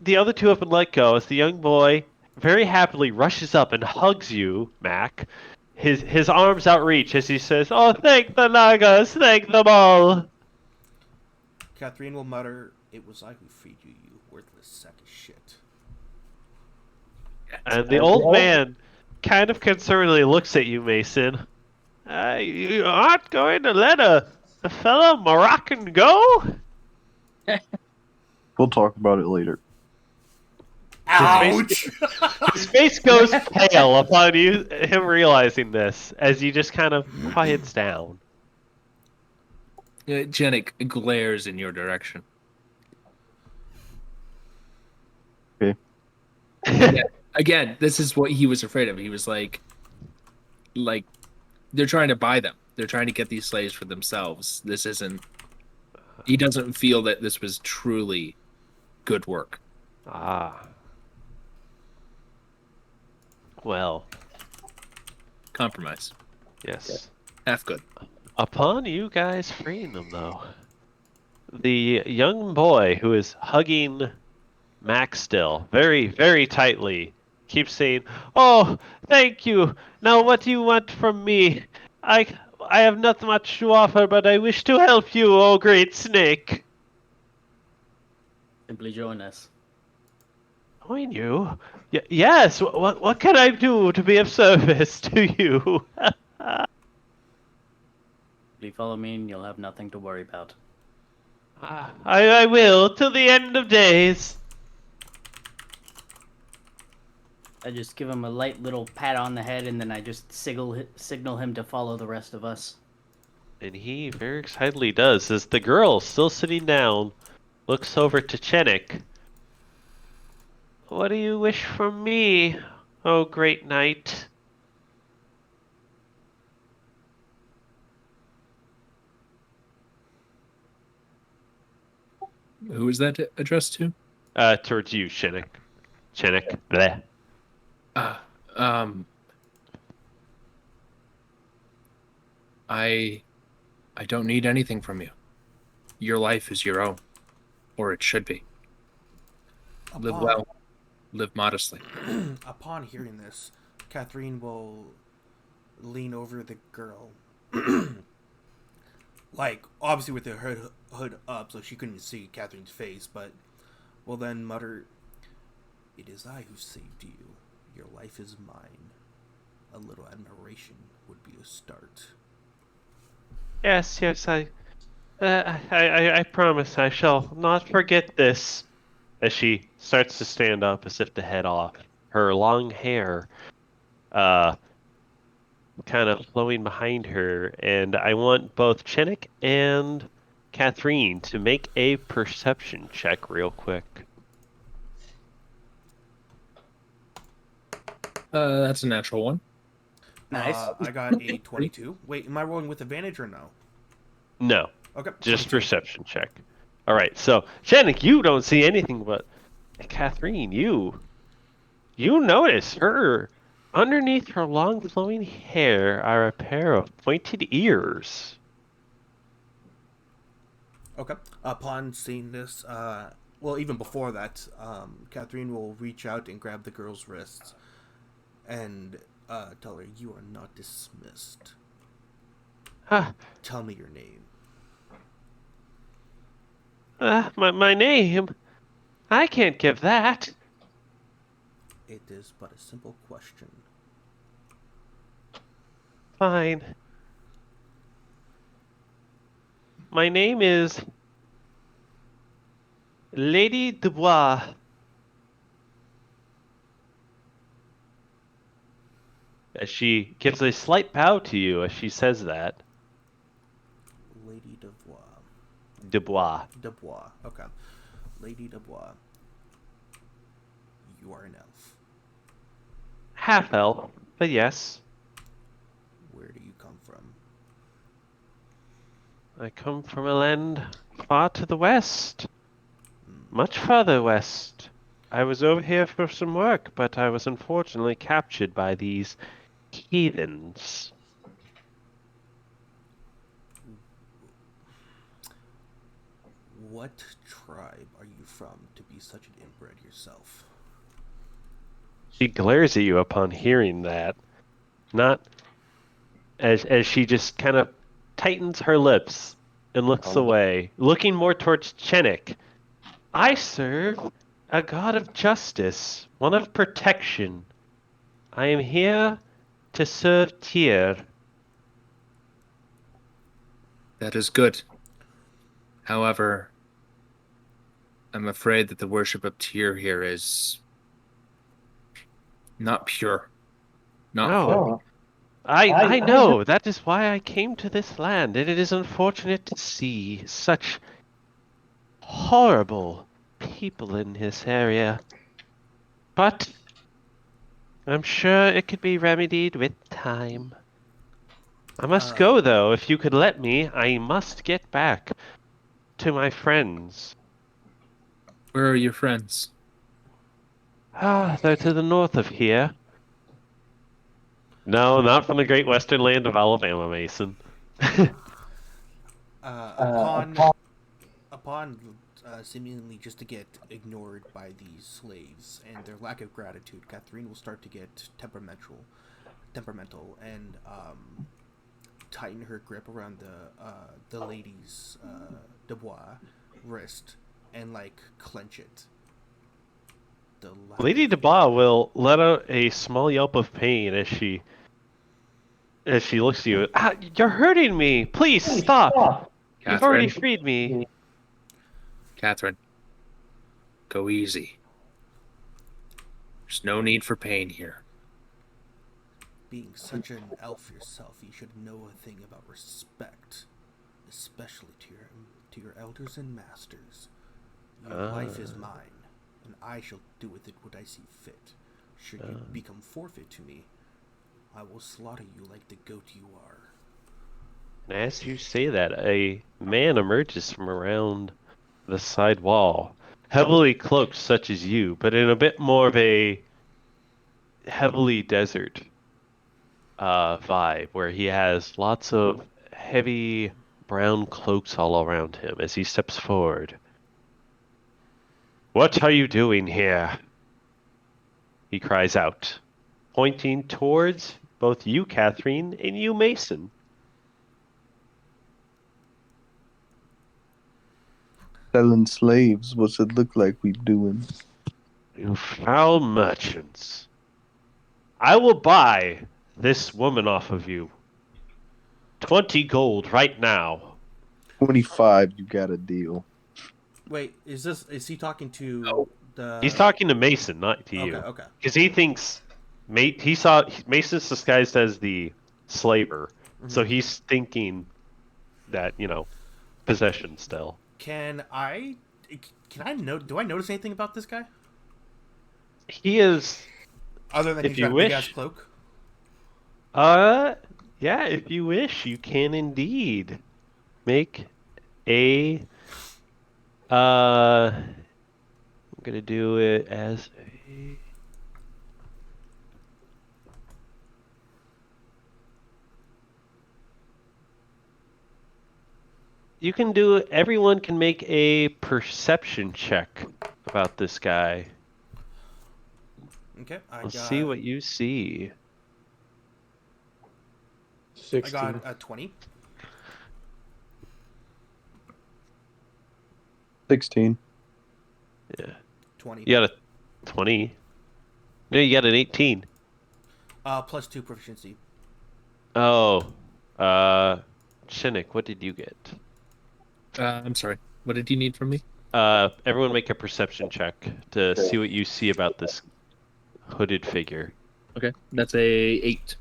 the other 2 have been let go, as the young boy very happily rushes up and hugs you, Mac. His arms outreach as he says, "Oh, thank the Nagas, thank them all." Catherine will mutter, "It was I who freed you, you worthless sack of shit." And the old man kind of concernedly looks at you, Mason. You aren't going to let a fellow Moroccan go? We'll talk about it later. Ouch! His face goes pale upon him realizing this, as he just kind of quiets down. Janik glares in your direction. Okay. Again, this is what he was afraid of. He was like they're trying to buy them. They're trying to get these slaves for themselves. This isn't. He doesn't feel that this was truly good work. Ah. Well. Compromise. Yes. Half good. Upon you guys freeing them, though, the young boy who is hugging Max still, very, very tightly, keeps saying, "Oh, thank you. Now what do you want from me? I have not much to offer, but I wish to help you, oh great snake." Simply join us. Join you? Yes. What can I do to be of service to you? If you follow me, and you'll have nothing to worry about. I will till the end of days. I just give him a light little pat on the head, and then I just signal him to follow the rest of us. And he very excitedly does, as the girl, still sitting down, looks over to Chenik. What do you wish from me, oh great knight? Who is that addressed to? Towards you, Chenik. Chenik. Bleh. I don't need anything from you. Your life is your own, or it should be. Live well, live modestly. Upon hearing this, Catherine will lean over the girl. Like, obviously with the hood up, so she couldn't see Catherine's face, but will then mutter, It is I who saved you. Your life is mine. A little admiration would be a start. Yes, yes, I promise I shall not forget this. As she starts to stand up as if to head off, her long hair, uh, kind of flowing behind her, and I want both Chenik and Catherine to make a perception check real quick. That's a natural one. Nice. I got a 22. Wait, am I rolling with advantage or no? No, Okay, just 22. perception check. All right, so Chenik, you don't see anything, but Catherine, you notice her underneath her long flowing hair are a pair of pointed ears. Okay. Upon seeing this, well, even before that, Catherine will reach out and grab the girl's wrists and tell her, "You are not dismissed. Ah, Tell me your name." my name? I can't give that. It is but a simple question. Fine. My name is Lady Dubois. As she gives a slight bow to you as she says that. Lady Dubois. Dubois. Dubois. Okay. Lady Dubois. You are an elf. Half elf, but yes. Where do you come from? I come from a land far to the west. Much farther west. I was over here for some work, but I was unfortunately captured by these heathens. What tribe are you from to be such an inbred yourself? She glares at you upon hearing that. Not as she just kind of tightens her lips and looks away, looking more towards Chenik. I serve a god of justice, one of protection. I am here to serve Tyr. That is good. However, I'm afraid that the worship of Tyr here is not pure, not Oh, holy. I know. That is why I came to this land, and it is unfortunate to see such horrible people in this area. But I'm sure it could be remedied with time. I must go, though. If you could let me, I must get back to my friends. Where are your friends? Ah, they're to the north of here. No, not from the great western land of Alabama, Mason. Upon seemingly just to get ignored by these slaves and their lack of gratitude, Catherine will start to get temperamental, and tighten her grip around the lady's Dubois wrist and like clench it. Lady Dubois will let out a small yelp of pain as she looks at you. Ah, you're hurting me! Please stop! You've already Catherine, freed me. Catherine, go easy. There's no need for pain here. Being such an elf yourself, you should know a thing about respect, especially to your elders and masters. Your life is mine, and I shall do with it what I see fit. Should you become forfeit to me, I will slaughter you like the goat you are. As you say that, a man emerges from around the side wall, heavily cloaked such as you, but in a bit more of a heavily desert vibe, where he has lots of heavy brown cloaks all around him as he steps forward. What are you doing here? He cries out, pointing towards both you, Catherine, and you, Mason. Selling slaves. What's it look like we doing? You foul merchants. I will buy this woman off of you. 20 gold right now. 25, you got a deal. Wait, is he talking to No. the? He's talking to Mason, not to you. Okay. Because he thinks he saw Mason's disguised as the slaver, so he's thinking that possession still. Can I note? Do I notice anything about this guy He is. other than If he's you got a big ass wish. cloak? Yeah. If you wish, you can indeed make a. I'm gonna do it as a. You can do. Everyone can make a perception check about this guy. Okay, Let's see what you see. 16. I got a 20. 16. Yeah. 20. You got a 20. No, you got an 18. Plus 2 proficiency. Oh. Shinnick, what did you get? I'm sorry. What did you need from me? Everyone make a perception check to see what you see about this hooded figure. Okay, that's a 8.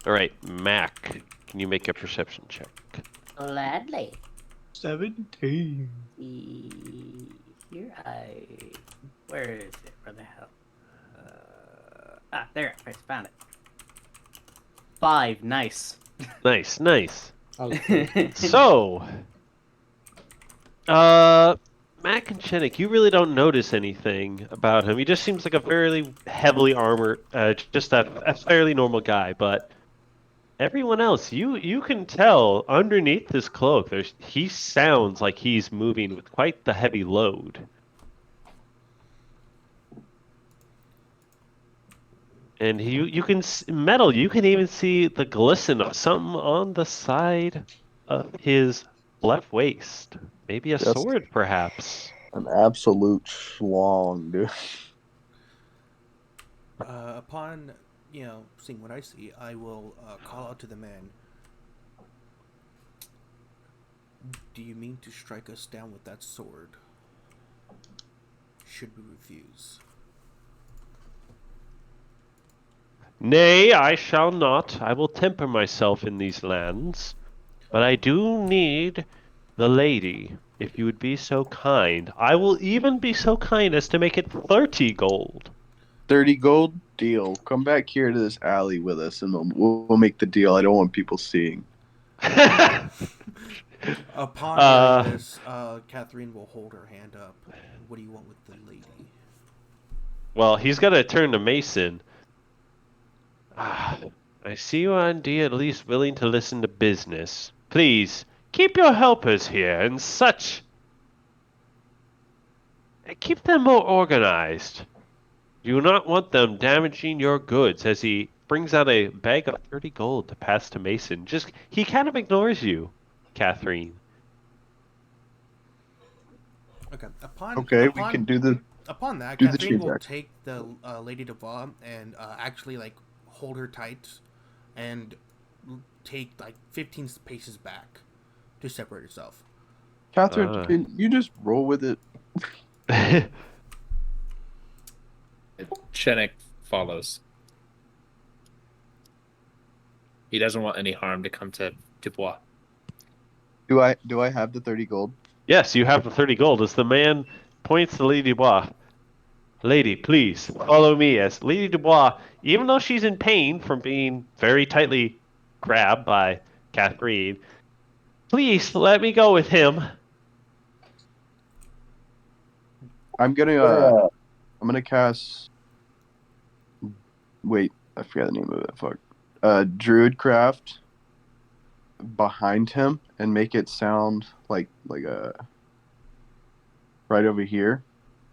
All right, Mac, can you make a perception check? Gladly. 17. Here where is it? Where the hell? There. I found it. 5. Nice. Nice. I was close. So, Mac and Shinnick, you really don't notice anything about him. He just seems like a fairly heavily armored, just a fairly normal guy. But everyone else, you can tell underneath this cloak, he sounds like he's moving with quite the heavy load. And you can metal. You can even see the glisten of something on the side of his left waist. Maybe a Just sword, perhaps. An absolute schlong, dude. Upon seeing what I see, I will call out to the man. Do you mean to strike us down with that sword? Should we refuse? Nay, I shall not. I will temper myself in these lands. But I do need the lady, if you would be so kind. I will even be so kind as to make it 30 gold. 30 gold? Deal. Come back here to this alley with us and we'll make the deal. I don't want people seeing. Upon hearing this, Catherine will hold her hand up. What do you want with the lady? Well, he's got to turn to Mason. I see you are indeed at least willing to listen to business. Please, keep your helpers here and such. Keep them more organized. You do not want them damaging your goods. As he brings out a bag of 30 gold to pass to Mason. He kind of ignores you, Catherine. Okay. We can do the. Upon that, do the Catherine will check. take the Lady Dubois and actually hold her tight and take 15 paces back to separate herself. Catherine, can you just roll with it? Shinnick follows. He doesn't want any harm to come to Dubois. Do I have the 30 gold? Yes, you have the 30 gold. As the man points to Lady Dubois. Lady, please, follow me. As Lady Dubois, even though she's in pain from being very tightly grabbed by Catherine, please let me go with him. I'm gonna cast. Wait, I forgot the name of it. Fuck. Druidcraft behind him and make it sound like a right over here,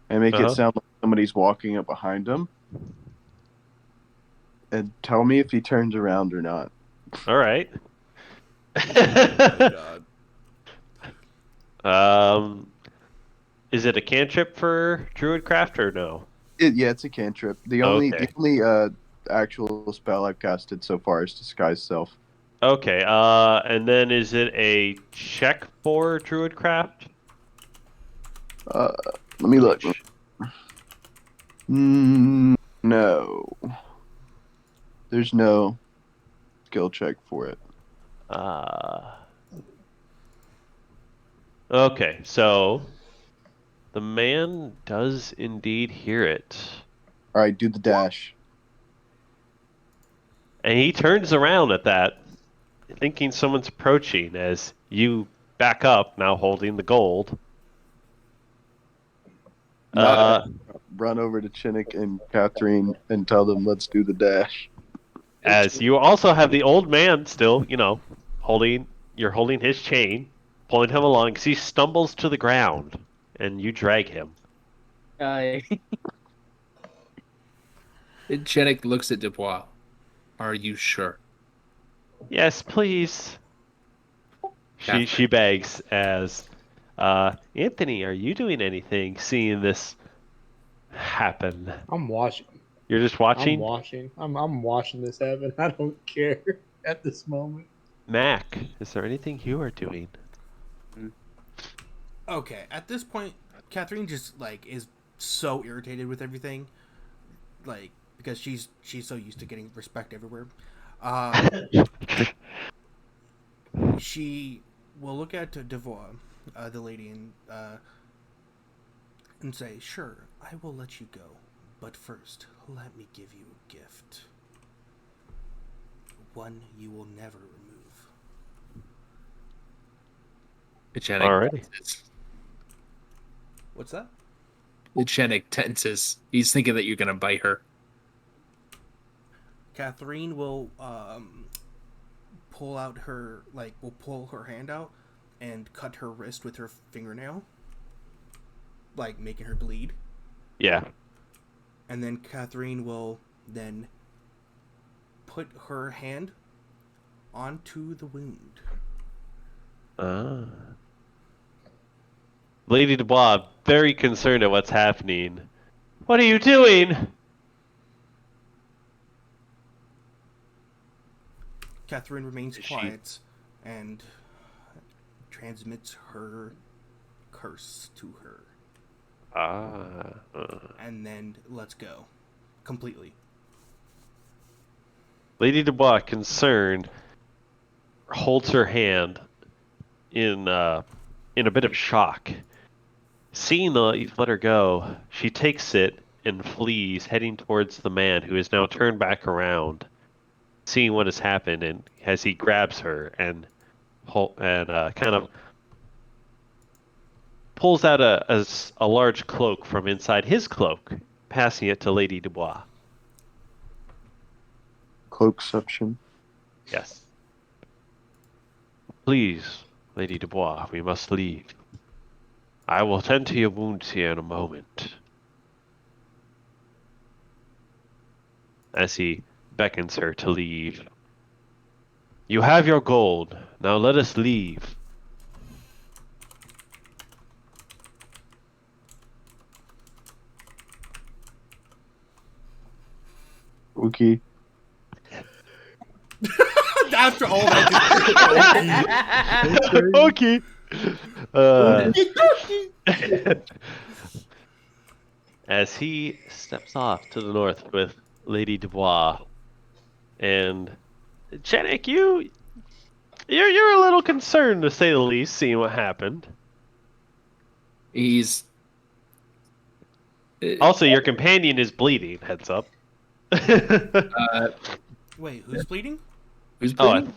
and make it sound like somebody's walking up behind him. And tell me if he turns around or not. All right. Oh my god. Is it a cantrip for Druidcraft or no? It's a cantrip. The only Okay. actual spell I've casted so far is Disguise Self. Okay, and then is it a check for Druidcraft? Let me look. No. There's no skill check for it. Okay, so the man does indeed hear it. All right, do the dash. And he turns around at that, thinking someone's approaching as you back up, now holding the gold. Run over to Chinnick and Catherine and tell them, let's do the dash. As you also have the old man still, you're holding his chain, pulling him along, because he stumbles to the ground, and you drag him. Chenik looks at Dubois. Are you sure? Yes, please. She Catherine. begs as, Anthony, are you doing anything seeing this happen? I'm watching. You're just watching? I'm watching. I'm watching this happen. I don't care at this moment. Mac, is there anything you are doing? Okay, at this point, Catherine just like is so irritated with everything, like because she's so used to getting respect everywhere. She will look at Devois, the lady, and say, "Sure, I will let you go, but first, let me give you a gift. One you will never remove." Chenik Alrighty. tenses. What's that? Chenik tenses. He's thinking that you're gonna bite her. Catherine will pull her hand out and cut her wrist with her fingernail, like making her bleed. Yeah. And then Catherine will then put her hand onto the wound. Lady Dubois, very concerned at what's happening. What are you doing? Catherine remains quiet and transmits her curse to her. And then lets go. Completely. Lady Dubois, concerned, holds her hand in a bit of shock. Seeing you let her go, she takes it and flees, heading towards the man who is now turned back around, seeing what has happened, and as he grabs her and kind of pulls out a large cloak from inside his cloak, passing it to Lady Dubois. Cloakception. Yes. Please, Lady Dubois, we must leave. I will tend to your wounds here in a moment. As he beckons her to leave. You have your gold. Now let us leave. Okay. After all that. Okay. As he steps off to the north with Lady Dubois, and Janik, you're a little concerned to say the least, seeing what happened. He's Also, your companion is bleeding. Heads up. Wait, who's bleeding? Who's bleeding?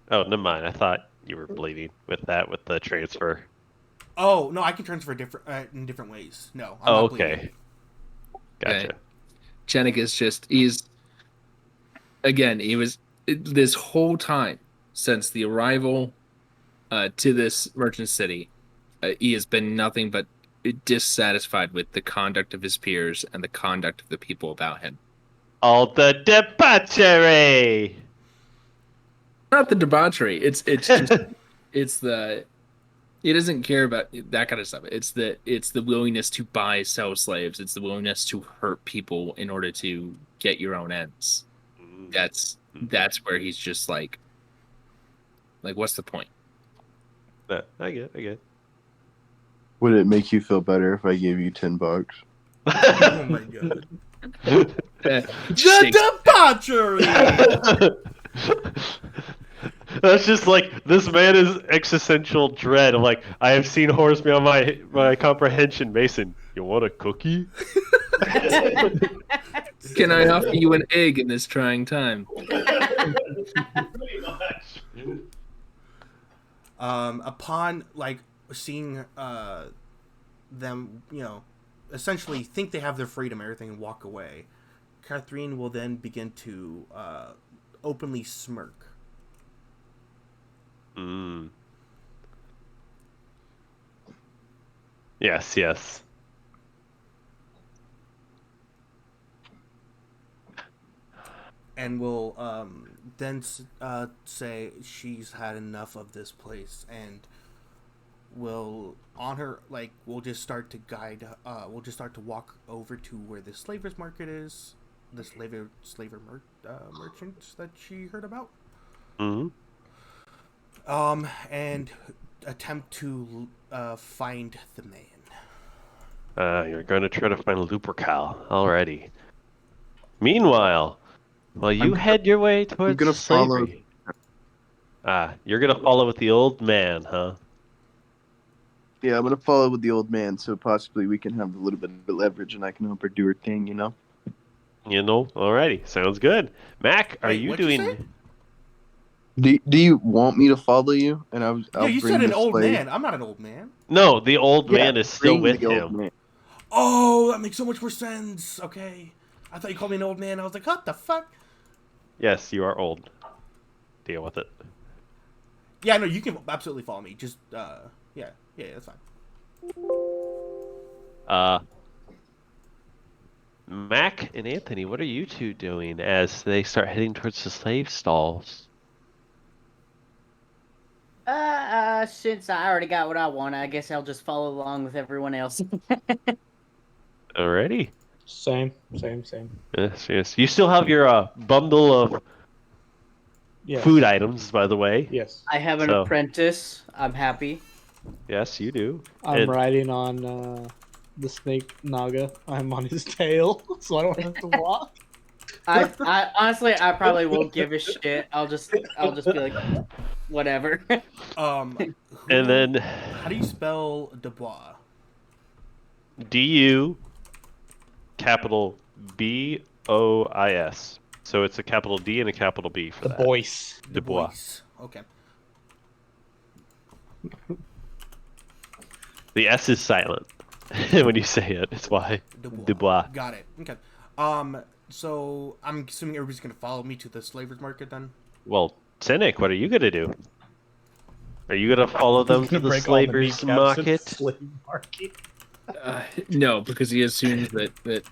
Never mind. I thought you were bleeding with the transfer. Oh no, I can transfer in different ways. No, I'm not bleeding. Okay. Gotcha. Okay. Chenik is he was this whole time since the arrival to this merchant city, he has been nothing but dissatisfied with the conduct of his peers and the conduct of the people about him. All the debauchery. Not the debauchery. It's just it's the He doesn't care about that kind of stuff. It's the willingness to buy, sell slaves. It's the willingness to hurt people in order to get your own ends. That's where he's just like what's the point? I get. Would it make you feel better if I gave you $10? Oh my god. Just The debauchery! That's just like this man is existential dread. I'm like, I have seen horrors beyond my comprehension. Mason, you want a cookie? Can I offer you an egg in this trying time? Upon like seeing them, essentially think they have their freedom, everything, and walk away, Catherine will then begin to openly smirk. Yes. And will then say she's had enough of this place, and will on her we'll just start to we'll just start to walk over to where the slavers market is, the slaver merchants that she heard about. And attempt to find the man. You're going to try to find Lupercal already. Meanwhile, while you head your way towards gonna slavery. You're gonna follow with the old man, huh? Yeah, I'm gonna follow with the old man, so possibly we can have a little bit of leverage, and I can help her do her thing. Alrighty, sounds good. Mac, are Wait, you what'd you doing? say? Do you want me to follow you? And I'll You bring said an the old slave. man. I'm not an old man. No, the old Yeah, man is still bring with the old him. man. Oh, that makes so much more sense. Okay, I thought you called me an old man. I was like, what the fuck? Yes, you are old. Deal with it. Yeah, no, you can absolutely follow me. Just yeah, that's fine. Mac and Anthony, what are you two doing as they start heading towards the slave stalls? Since I already got what I want, I guess I'll just follow along with everyone else. Alrighty. Same. Yes. You still have your bundle of Yes. food items, by the way. Yes. I have an apprentice. I'm happy. Yes, you do. I'm riding on the snake Naga. I'm on his tail, so I don't have to walk. I honestly, I probably won't give a shit. I'll just be like, whatever. And then how do you spell Dubois? DU capital BOIS. So it's a capital D and a capital B for that. Boyce. Dubois. Okay. The S is silent when you say it. It's why. Dubois. Got it. Okay. So I'm assuming everybody's gonna follow me to the slavers market then. Well, Cynic, what are you gonna do? Are you gonna follow them to the slavers market? No, because he assumes that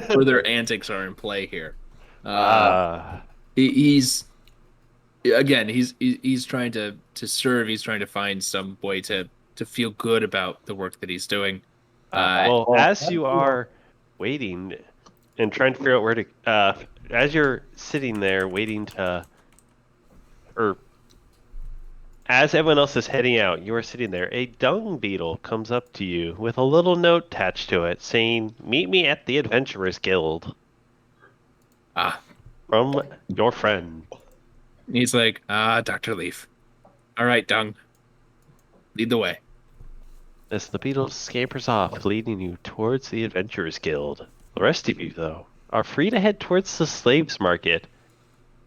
further antics are in play here. He's trying to serve. He's trying to find some way to feel good about the work that he's doing. Well, as you are waiting and trying to figure out where to, as you're sitting there waiting to, or as everyone else is heading out, you are sitting there. A dung beetle comes up to you with a little note attached to it saying, "Meet me at the Adventurers Guild." From your friend. He's like, Dr. Leaf. All right, Dung. Lead the way. As the beetle scampers off, leading you towards the Adventurers Guild. The rest of you, though, are free to head towards the slaves market,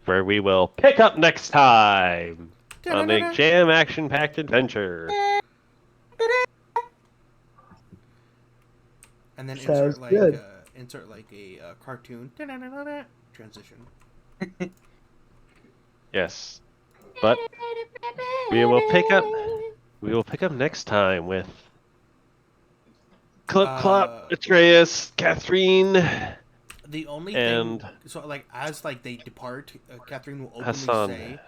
where we will pick up next time on a jam action-packed adventure. And then Sounds insert a cartoon transition. Yes, but we will pick up next time with Clip Clop, Atreus, Catherine. The only and thing, so as they depart, Catherine will openly Hassan. say,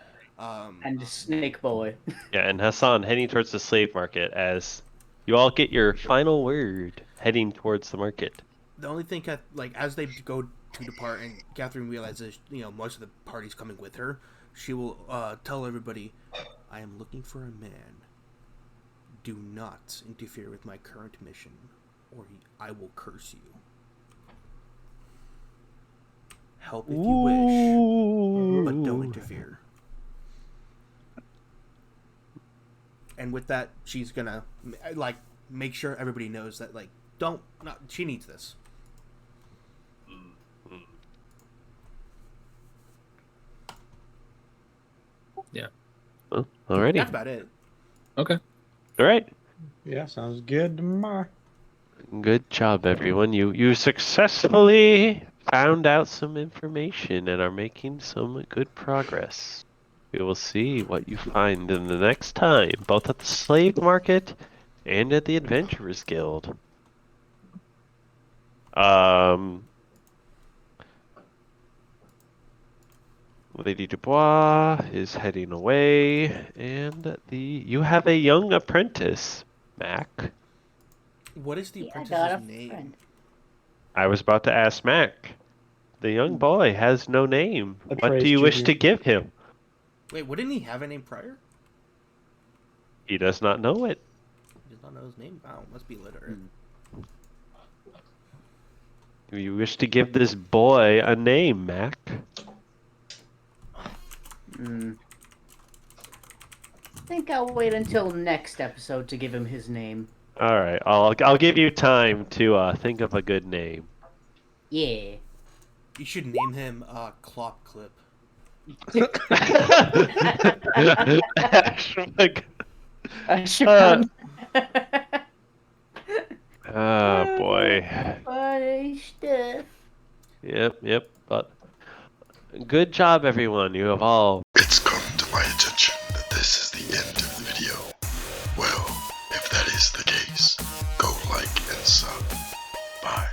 And Snake Boy. Yeah, and Hassan heading towards the slave market as you all get your final word heading towards the market. The only thing, as they go to depart, and Catherine realizes, most of the party's coming with her, she will tell everybody, "I am looking for a man. Do not interfere with my current mission, or I will curse you. Help if you wish, but don't interfere." And with that, she's gonna make sure everybody knows that she needs this. Yeah. Well, alrighty. That's about it. Okay. All right. Yeah, sounds good to me. Good job, everyone. You successfully found out some information and are making some good progress. We will see what you find in the next time, both at the slave market and at the Adventurers Guild. Lady Dubois is heading away, and you have a young apprentice, Mac. What is the Yeah, I got a apprentice's name? friend. I was about to ask Mac. The young boy has no name. What do Atreus you wish Jr. to give him? Wait, wouldn't he have a name prior? He does not know it. He does not know his name? Wow, must be illiterate. Do you wish to give this boy a name, Mac? I think I'll wait until next episode to give him his name. All right, I'll give you time to think of a good name. Yeah. You should name him Clop Clip. Oh boy. Funny stuff. Yep. But good job, everyone. You have all. It's come to my attention that this is the end of the video. Well, if that is the case, go like and sub. Bye.